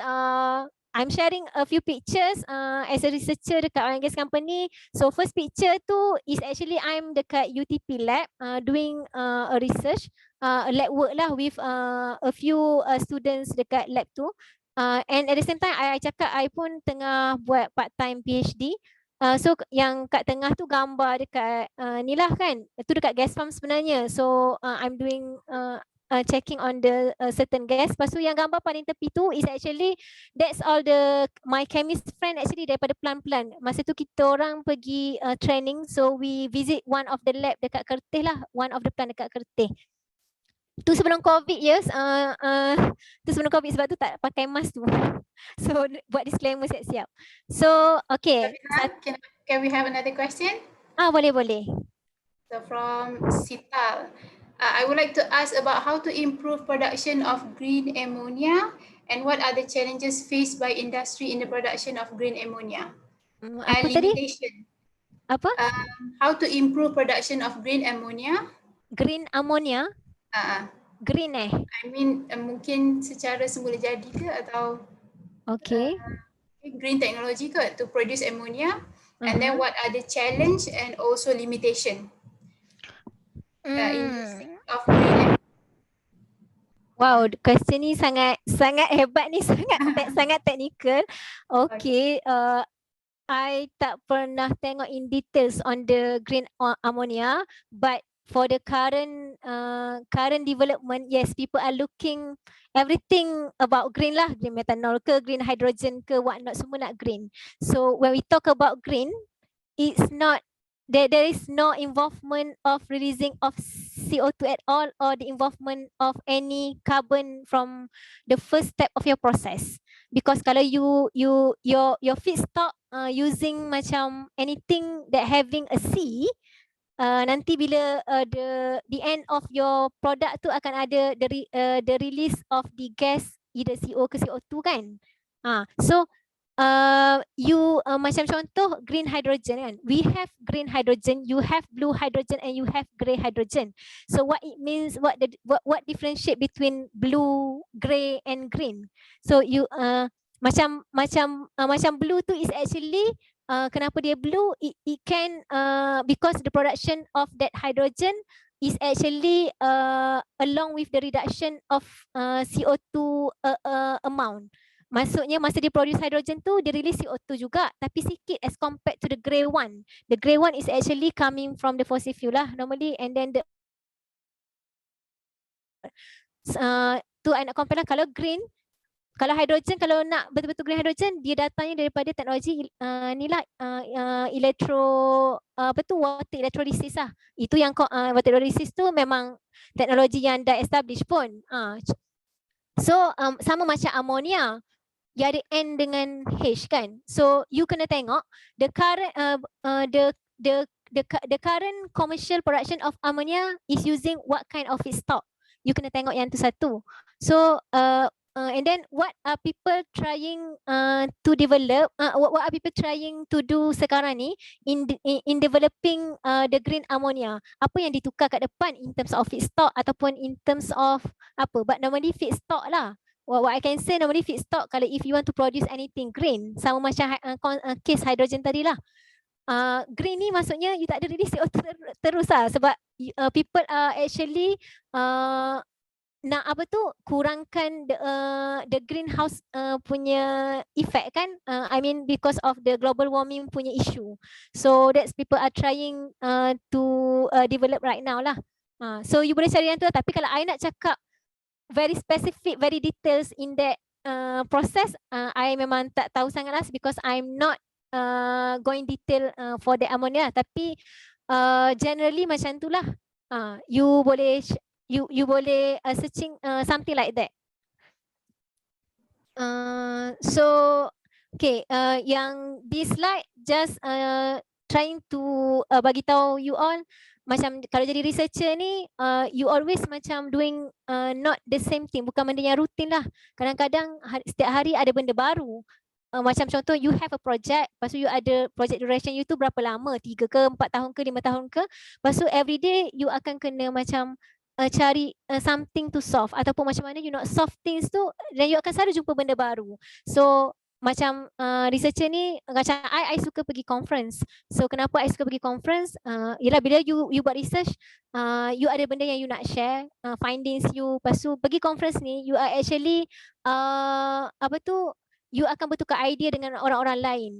I'm sharing a few pictures as a researcher dekat oil and gas company. So first picture tu is actually I'm dekat UTP lab doing a research, lab work lah with a few students dekat lab tu. And at the same time I cakap I pun tengah buat part time PhD. So yang kat tengah tu gambar dekat ni lah kan, tu dekat gas pump sebenarnya. So I'm doing checking on the certain gas. Lepas tu yang gambar paling tepi tu is actually that's all my chemist friend actually daripada plant-plant. Masa tu kita orang pergi training, so we visit one of the lab dekat Kerteh lah, one of the plant dekat Kerteh. Tu sebelum COVID, yes. Tu sebelum COVID, sebab tu tak pakai mask tu. So buat disclaimer siap-siap. So okay. Can we have another question? Boleh. So from Sital, I would like to ask about how to improve production of green ammonia and what are the challenges faced by industry in the production of green ammonia and Apa tadi? limitation. Apa? How to improve production of green ammonia? Green ammonia? Uh, Green I mean mungkin secara semula jadi ke atau Okay. green technology ke to produce ammonia, and then what are the challenge and also limitation in using of green. Wow, question ni sangat hebat ni, sangat technical. Okay, I tak pernah tengok in details on the green ammonia, but for the current development, yes, people are looking everything about green lah, green methanol ke, green hydrogen ke, what not, semua nak green. So when we talk about green, it's not there is no involvement of releasing of CO2 at all, or the involvement of any carbon from the first step of your process. Because kalau your feedstock using macam anything that having a C, nanti bila the end of your product tu akan ada the release of the gas, either CO ke CO2 kan. So you macam contoh green hydrogen kan, we have green hydrogen, you have blue hydrogen, and you have grey hydrogen. So what it means, what differentiate between blue, grey and green? So you macam blue tu is actually kenapa dia blue, it can because the production of that hydrogen is actually along with the reduction of CO2 amount. Maksudnya masa dia produce hydrogen tu, dia release CO2 juga, tapi sikit as compared to the grey one. The grey one is actually coming from the fossil fuel lah normally, and then the tu I nak compare lah. Kalau green, kalau hydrogen, kalau nak betul-betul green hydrogen, dia datangnya daripada teknologi ni lah, water electrolysis lah. Itu yang water electrolysis tu memang teknologi yang dah established pun. So sama macam ammonia, dia ada N dengan H kan. So you kena tengok the current the current commercial production of ammonia is using what kind of feedstock. You kena tengok yang tu satu. So and then what are people trying to develop, what are people trying to do sekarang ni in developing the green ammonia? Apa yang ditukar kat depan in terms of feedstock ataupun in terms of apa? But normally feedstock lah. What I can say, normally feedstock, kalau if you want to produce anything green, sama macam case hydrogen tadi lah. Green ni maksudnya you tak ada release CO2 terus lah, sebab people are actually nak apa tu, kurangkan the greenhouse punya effect kan. I mean because of the global warming punya issue. So that's people are trying to develop right now lah. So you boleh cari yang tu lah. Tapi kalau I nak cakap very specific, very details in that process, I memang tak tahu sangat lah, because I'm not going detail for the ammonia. Tapi generally macam tu lah. You boleh you boleh searching something like that. So okay, yang this slide just trying to bagi tahu you all, macam kalau jadi researcher ni, you always macam doing not the same thing, bukan benda yang rutin lah. Kadang-kadang setiap hari ada benda baru. Macam contoh, you have a project, lepas tu you ada project duration you tu berapa lama, 3 ke, 4 tahun ke, 5 tahun ke. Lepas tu everyday you akan kena macam cari something to solve, ataupun macam mana you nak solve things tu, dan you akan selalu jumpa benda baru. So macam researcher ni, macam I suka pergi conference. So kenapa I suka pergi conference? Ialah bila you buat research, you ada benda yang you nak share, findings you. Lepas tu pergi conference ni, you are actually apa tu, you akan bertukar idea dengan orang-orang lain.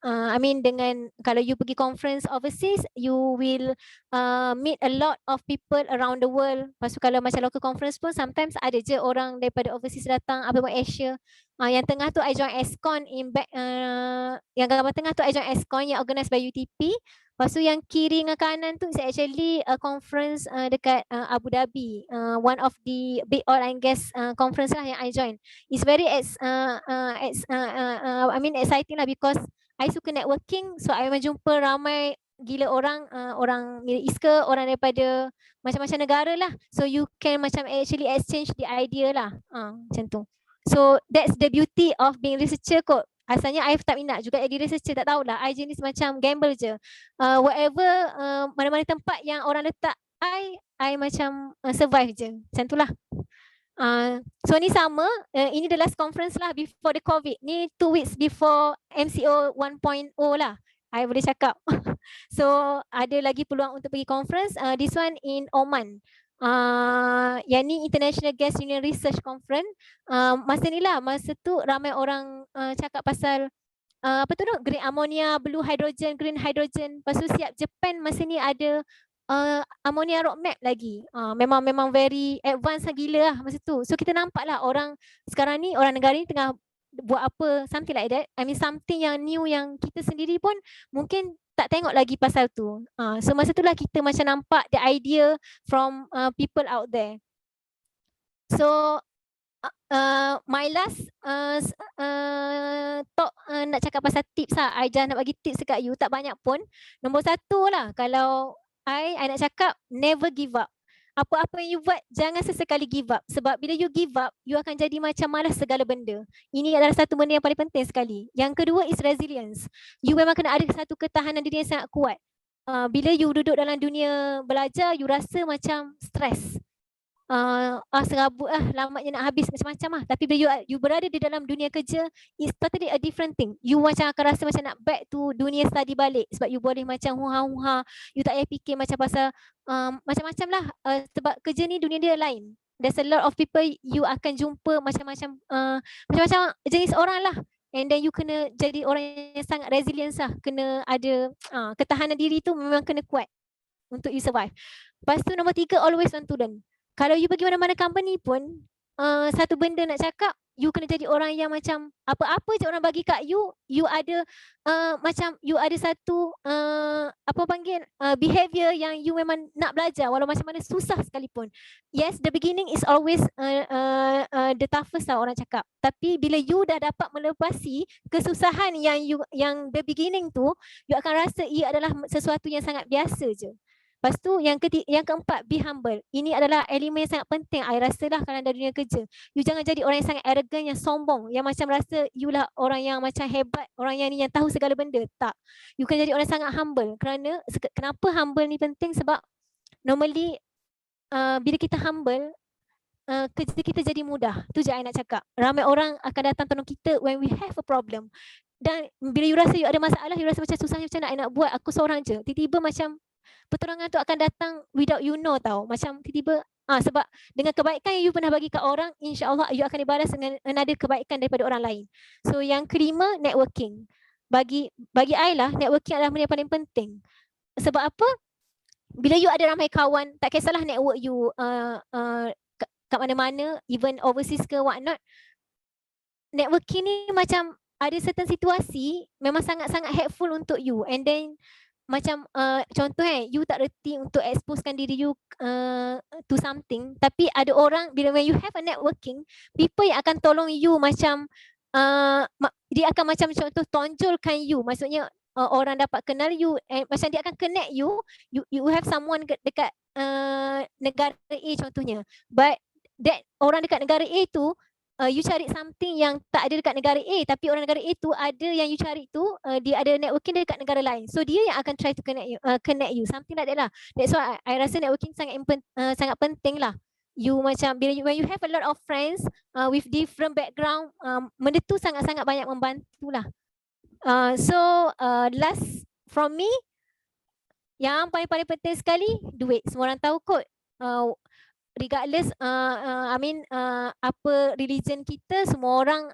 I mean dengan, kalau you pergi conference overseas, you will meet a lot of people around the world. Lepas tu kalau macam local conference pun, sometimes ada je orang daripada overseas datang, apa Asia. Yang tengah tu I join ESCON yang gambar tengah tu I join ESCON yang organised by UTP. Lepas tu yang kiri dengan kanan tu is actually a conference dekat Abu Dhabi, one of the big oil and gas conference lah yang I join. It's very I mean exciting lah, because I suka networking, so I jumpa ramai gila orang, orang Middle East ke, orang daripada macam-macam negara lah. So you can macam actually exchange the idea lah. Macam tu. So that's the beauty of being researcher kot. Asalnya I tak minat juga jadi researcher, tak tahulah. I jenis macam gamble je. Whatever, mana-mana tempat yang orang letak I macam survive je. Macam tu lah. So ni sama, ini the last conference lah before the COVID. Ni 2 weeks before MCO 1.0 lah. I boleh cakap. So ada lagi peluang untuk pergi conference. This one in Oman. Yang ni International Gas Union Research Conference. Masa ni lah, masa tu ramai orang cakap pasal apa tu nak, green ammonia, blue hydrogen, green hydrogen. Lepas tu siap Japan masa ni ada ammonia roadmap lagi. Memang very advanced lah, gila lah masa tu. So kita nampak lah orang sekarang ni, orang negara ni tengah buat apa, something like that. I mean something yang new yang kita sendiri pun mungkin tak tengok lagi pasal tu. So masa tu lah kita macam nampak the idea from people out there. So my last talk nak cakap pasal tips lah. I just nak bagi tips dekat you, tak banyak pun. Nombor 1 lah, kalau I nak cakap never give up. Apa-apa yang you buat, jangan sesekali give up. Sebab bila you give up, you akan jadi macam malas segala benda. Ini adalah satu benda yang paling penting sekali. Yang kedua is resilience. You memang kena ada satu ketahanan diri yang sangat kuat. Bila you duduk dalam dunia belajar, you rasa macam stres. Serabut lah, lambatnya nak habis, macam-macam lah. Tapi bila you berada di dalam dunia kerja, it's totally a different thing. You macam akan rasa macam nak back to dunia study balik. Sebab you boleh macam huha-huha, you tak payah fikir macam pasal macam-macam lah. Sebab kerja ni dunia dia lain. There's a lot of people you akan jumpa macam-macam jenis orang lah. And then you kena jadi orang yang sangat resilient lah. Kena ada ketahanan diri tu memang kena kuat untuk you survive. Lepas tu nombor 3, always want to learn. Kalau you pergi mana-mana company pun, satu benda nak cakap, you kena jadi orang yang macam apa-apa je orang bagi kat you, you ada macam you ada satu behavior yang you memang nak belajar walau macam mana susah sekalipun. Yes, the beginning is always the toughest lah orang cakap. Tapi bila you dah dapat melepasi kesusahan yang the beginning tu, you akan rasa ia adalah sesuatu yang sangat biasa je. Lepas tu yang keempat, be humble. Ini adalah elemen yang sangat penting I rasa lah kalau dalam dunia kerja. You jangan jadi orang yang sangat arrogant, yang sombong, yang macam rasa you lah orang yang macam hebat, orang yang ni yang tahu segala benda. Tak. You kan jadi orang sangat humble. Kenapa humble ni penting? Sebab normally bila kita humble, kerja kita jadi mudah. Tu je I nak cakap. Ramai orang akan datang tolong kita when we have a problem. Dan bila you rasa you ada masalah, you rasa macam susahnya macam nak I nak buat, aku seorang je. Tiba-tiba macam pertolongan tu akan datang without you know tau. Macam tiba-tiba sebab dengan kebaikan yang you pernah bagi kat orang, insya-Allah you akan dibalas dengan another kebaikan daripada orang lain. So yang kelima, networking. Bagi I lah, networking adalah benda yang paling penting. Sebab apa? Bila you ada ramai kawan, tak kisahlah network you kat mana-mana, even overseas ke what not, networking ni macam ada certain situasi memang sangat-sangat helpful untuk you. And then macam contoh you tak reti untuk exposekan diri you to something, tapi ada orang, bila when you have a networking, people yang akan tolong you macam dia akan macam contoh tonjolkan you, maksudnya orang dapat kenal you, macam dia akan connect you have someone dekat negara A contohnya, but that orang dekat negara A tu you cari something yang tak ada dekat negara A, tapi orang negara A tu ada yang you cari tu, dia ada networking dekat negara lain. So dia yang akan try to connect you, something like that lah. That's why I rasa networking sangat penting lah. You macam when you have a lot of friends with different background, benda tu sangat-sangat banyak membantu lah. So last from me, yang paling penting sekali, duit. Semua orang tahu kot. Regardless apa religion kita, semua orang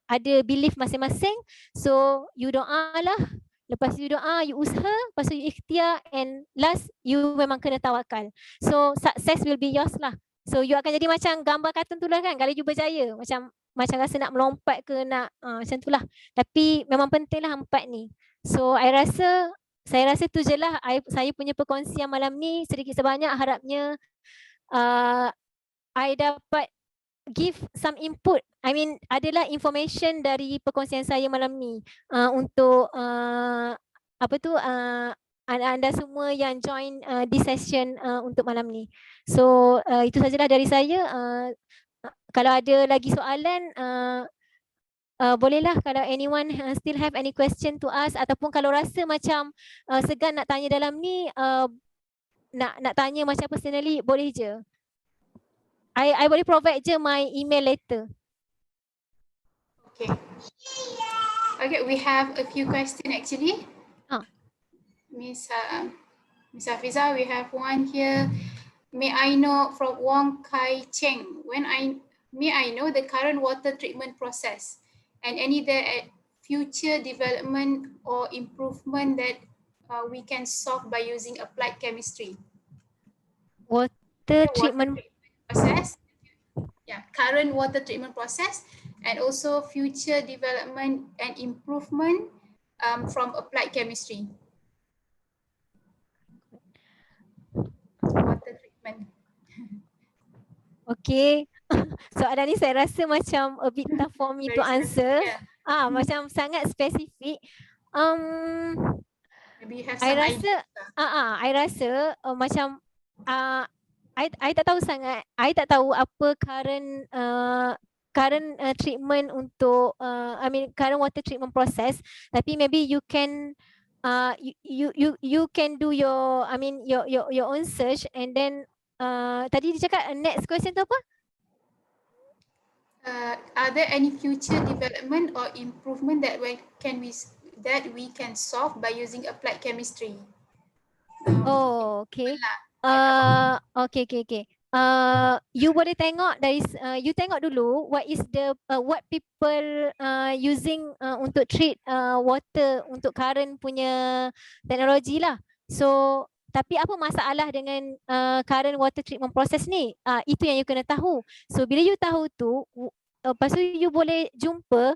ada belief masing-masing. So you doa lah, lepas you doa, you usaha, lepas tu you ikhtiar, and last you memang kena tawakal. So success will be yours lah. So you akan jadi macam gambar kartun tu lah kan, kalau you berjaya macam rasa nak melompat ke nak macam tu lah. Tapi memang penting lah 4 ni. So saya rasa tu je lah saya punya perkongsian malam ni. Sedikit sebanyak harapnya I dapat give some input. I mean adalah information dari perkongsian saya malam ni untuk anda semua yang join di session untuk malam ni. So itu sajalah dari saya. Kalau ada lagi soalan, bolehlah kalau anyone still have any question to ask, ataupun kalau rasa macam segan nak tanya dalam ni, nak tanya macam personally, boleh je. I boleh provide je my email later. Okay. Okay, we have a few questions actually. Miss Hafiza, we have one here. May I know from Wong Kai Cheng, may I know the current water treatment process and any future development or improvement that we can solve by using applied chemistry? Water treatment process. Yeah, current water treatment process and also future development and improvement from applied chemistry. Water treatment. Okay. Soalan ni saya rasa macam a bit tough for me to answer. Macam sangat spesifik. Maybe you have I some rasa, I rasa macam I tak tahu sangat. I tak tahu apa current treatment untuk I mean current water treatment process. Tapi maybe you can you can do your your own search, and then tadi dia cakap next question tu apa? Are there any future development or improvement that we can solve by using applied chemistry? Oh, okay. Okay. You boleh tengok dari you tengok dulu what is the what people using untuk treat water untuk current punya teknologi lah. So tapi apa masalah dengan current water treatment process ni? Itu yang you kena tahu. So bila you tahu tu, lepas tu you boleh jumpa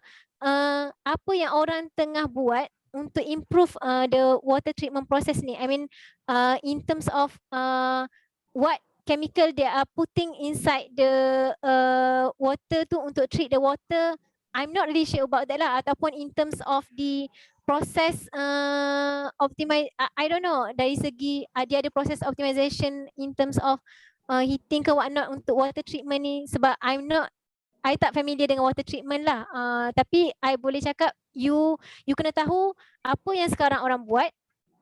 apa yang orang tengah buat untuk improve the water treatment process ni. I mean in terms of what chemical they are putting inside the water tu untuk treat the water. I'm not really sure about that lah. Ataupun in terms of the process optimize, I don't know, dari segi dia ada process optimization in terms of heating ke whatnot untuk water treatment ni. Sebab I tak familiar dengan water treatment lah. Tapi I boleh cakap you kena tahu apa yang sekarang orang buat,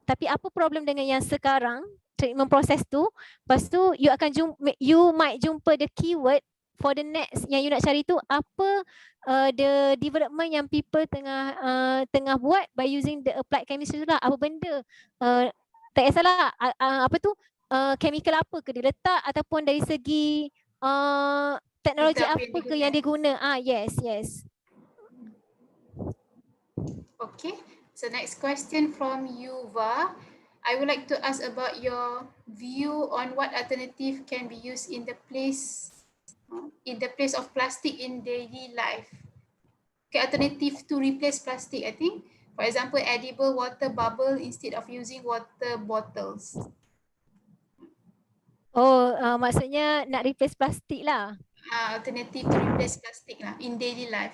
tapi apa problem dengan yang sekarang treatment process tu. Lepas tu you might jumpa the keyword for the next yang you nak cari tu, apa the development yang people tengah buat by using the applied chemistry tu lah. Apa benda, tak kisahlah apa tu, chemical apa ke dia letak, ataupun dari segi teknologi apa ke yang dia guna. Yes. Okay, so next question from Yuva. I would like to ask about your view on what alternative can be used in the place of plastic in daily life. Okay, alternative to replace plastic, I think. For example, edible water bubble instead of using water bottles. Oh, maksudnya nak replace plastik lah. Alternative to replace plastic lah in daily life.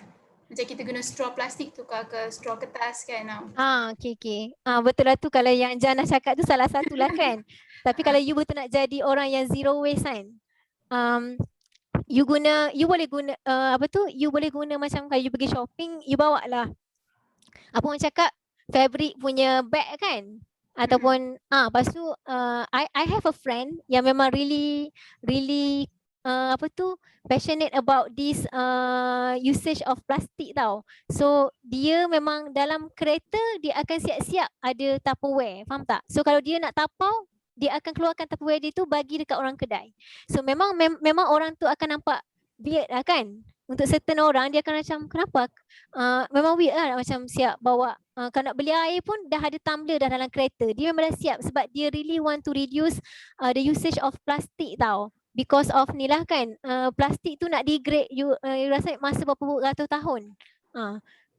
Macam kita guna straw plastik tukar ke straw kertas kan. Okay. Betul lah tu, kalau yang Jana cakap tu salah satu lah kan. Tapi kalau you betul nak jadi orang yang zero waste kan, you boleh guna you boleh guna macam kalau you pergi shopping, you bawa lah apa orang cakap, fabric punya bag kan. Ataupun lepas tu I have a friend yang memang really passionate about this usage of plastic tau. So dia memang dalam kereta dia akan siap-siap ada Tupperware, faham tak? So kalau dia nak tapau, dia akan keluarkan Tupperware dia tu bagi dekat orang kedai. So memang orang tu akan nampak weird lah kan. Untuk certain orang dia akan macam kenapa? Memang weird lah macam siap bawa. Kalau nak beli air pun dah ada tumbler dah dalam kereta. Dia memang dah siap sebab dia really want to reduce the usage of plastic tau. Because of ni lah kan, plastik tu nak degrade you rasa masa berapa ratus tahun.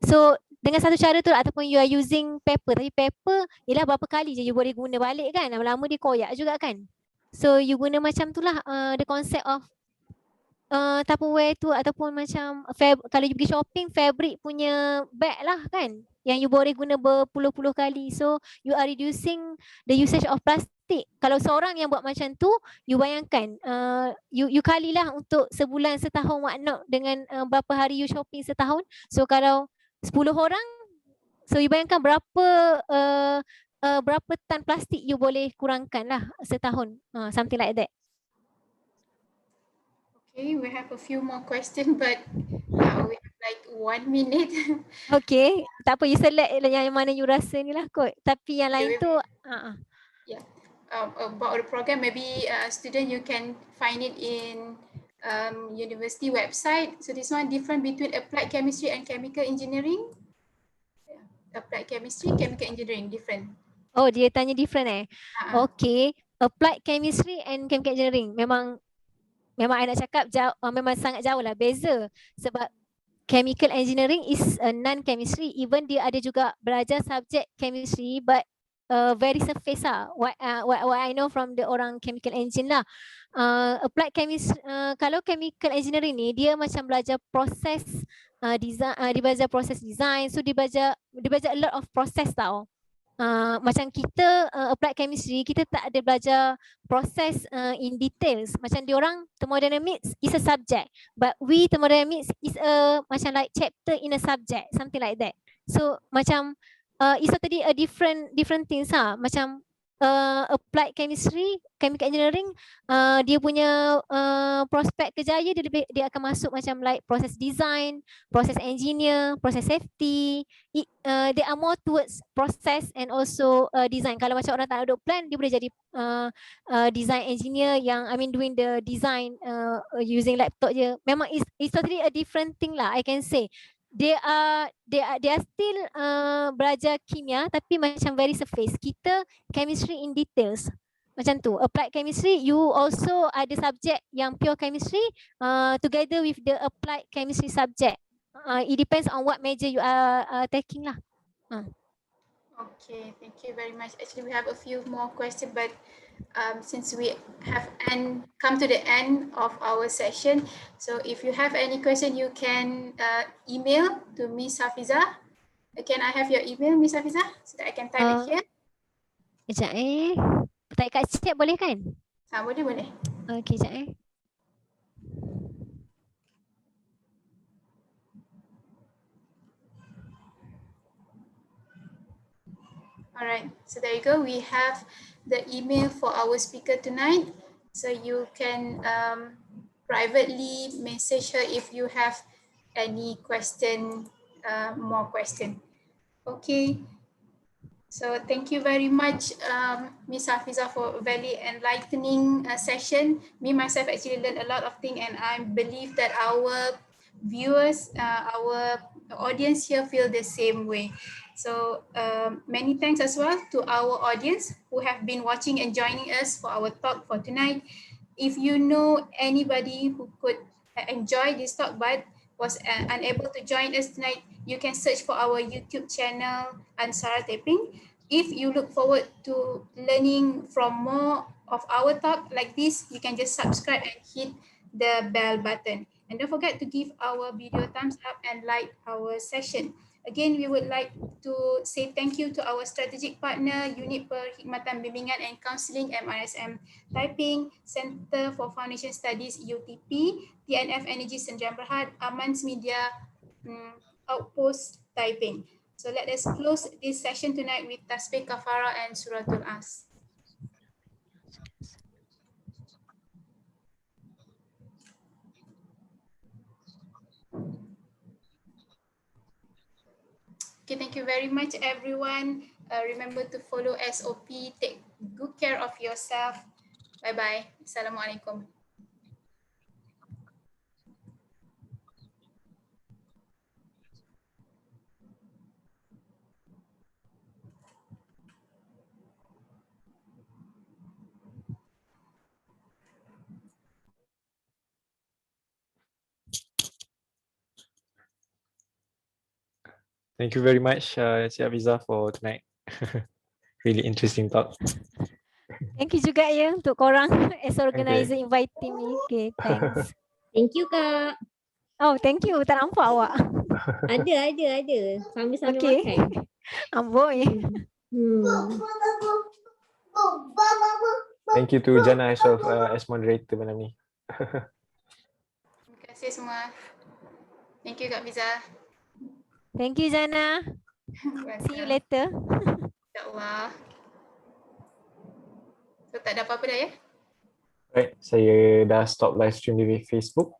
So dengan satu cara tu ataupun you are using paper, tapi paper ialah berapa kali je you boleh guna balik kan, lama-lama dia koyak juga kan. So you guna macam tu lah the concept of Tupperware tu, ataupun macam kalau you pergi shopping, fabric punya bag lah kan. yang you boleh guna berpuluh-puluh kali. So you are reducing the usage of plastic. Kalau seorang yang buat macam tu, you bayangkan you kalilah untuk sebulan, setahun, whatnot, dengan berapa hari you shopping setahun. So kalau 10 orang, so you bayangkan berapa tan plastik you boleh kurangkan lah setahun, something like that. Okay, we have a few more questions, but we have like 1 minute. Okay, tak apa, you select yang mana you rasa ni lah kot. Tapi yang lain tu, yeah, about the program, maybe student you can find it in university website. So this one different between applied chemistry and chemical engineering. Applied chemistry, chemical engineering, different. Oh, dia tanya different Okay, applied chemistry and chemical engineering memang I nak cakap jauh, memang sangat jauh lah beza, sebab chemical engineering is a non-chemistry, even dia ada juga belajar subjek chemistry, but very surface lah. What I know from the orang chemical engine lah. Applied chemistry, kalau chemical engineering ni dia macam belajar proses design, dia belajar proses design, so dia belajar a lot of process tau. Macam kita applied chemistry, kita tak ada belajar proses in details. Macam diorang thermodynamics is a subject, but we thermodynamics is a macam like chapter in a subject, something like that. So macam it's totally a different things lah. Macam applied chemistry, chemical engineering, dia punya prospek kerjaya dia akan masuk macam like process design, process engineer, process safety. They are more towards process and also design. Kalau macam orang tak ada plan, dia boleh jadi design engineer yang doing the design using laptop je. Memang it's totally a different thing lah, I can say. They are still belajar kimia tapi macam very surface. Kita chemistry in details. Macam tu. Applied chemistry, you also ada subjek yang pure chemistry together with the applied chemistry subject. It depends on what major you are taking lah. Okay, thank you very much. Actually, we have a few more questions, but since we have come to the end of our session, so if you have any question, you can email to Miss Hafiza. Can I have your email, Miss Hafiza, so that I can type it here? Sekejap type kat chat boleh kan? Boleh. Okay, sekejap Alright, so there you go. We have the email for our speaker tonight. So you can privately message her if you have any question, more question. Okay. So thank you very much, Ms. Hafiza, for a very enlightening session. Me, myself, actually learned a lot of things, and I believe that our viewers, our audience here feel the same way. So many thanks as well to our audience who have been watching and joining us for our talk for tonight. If you know anybody who could enjoy this talk but was unable to join us tonight, you can search for our YouTube channel, Ansara Taping. If you look forward to learning from more of our talk like this, you can just subscribe and hit the bell button. And don't forget to give our video thumbs up and like our session. Again, we would like to say thank you to our strategic partner, Unit Perkhidmatan Bimbingan and Counselling MRSM Typing, Center for Foundation Studies UTP, TNF Energy Sdn Bhd, Amans Media Outpost Typing. So let us close this session tonight with Tasbih Kafara and Suratul As. Okay, thank you very much, everyone. Remember to follow SOP. Take good care of yourself. Bye-bye. Assalamualaikum. Thank you very much, Cik Hafiza, for tonight. Really interesting talk. Thank you juga ya untuk korang as organizer inviting me. Okay, thanks. Thank you, Kak. Oh, thank you. Tak nampak awak. Ada. Sambil-sambil Okay. makan. Amboi. Thank you to Jana as moderator malam ni. Terima kasih semua. Thank you Kak Fiza. Thank you Jana. See you later. InsyaAllah. So tak ada apa-apa dah ya? Right, saya dah stop live stream di Facebook.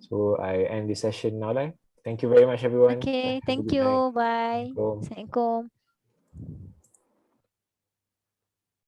So I end the session now lah. Thank you very much everyone. Okay, Have a thank good night. you. Bye. Assalamualaikum. Assalamualaikum.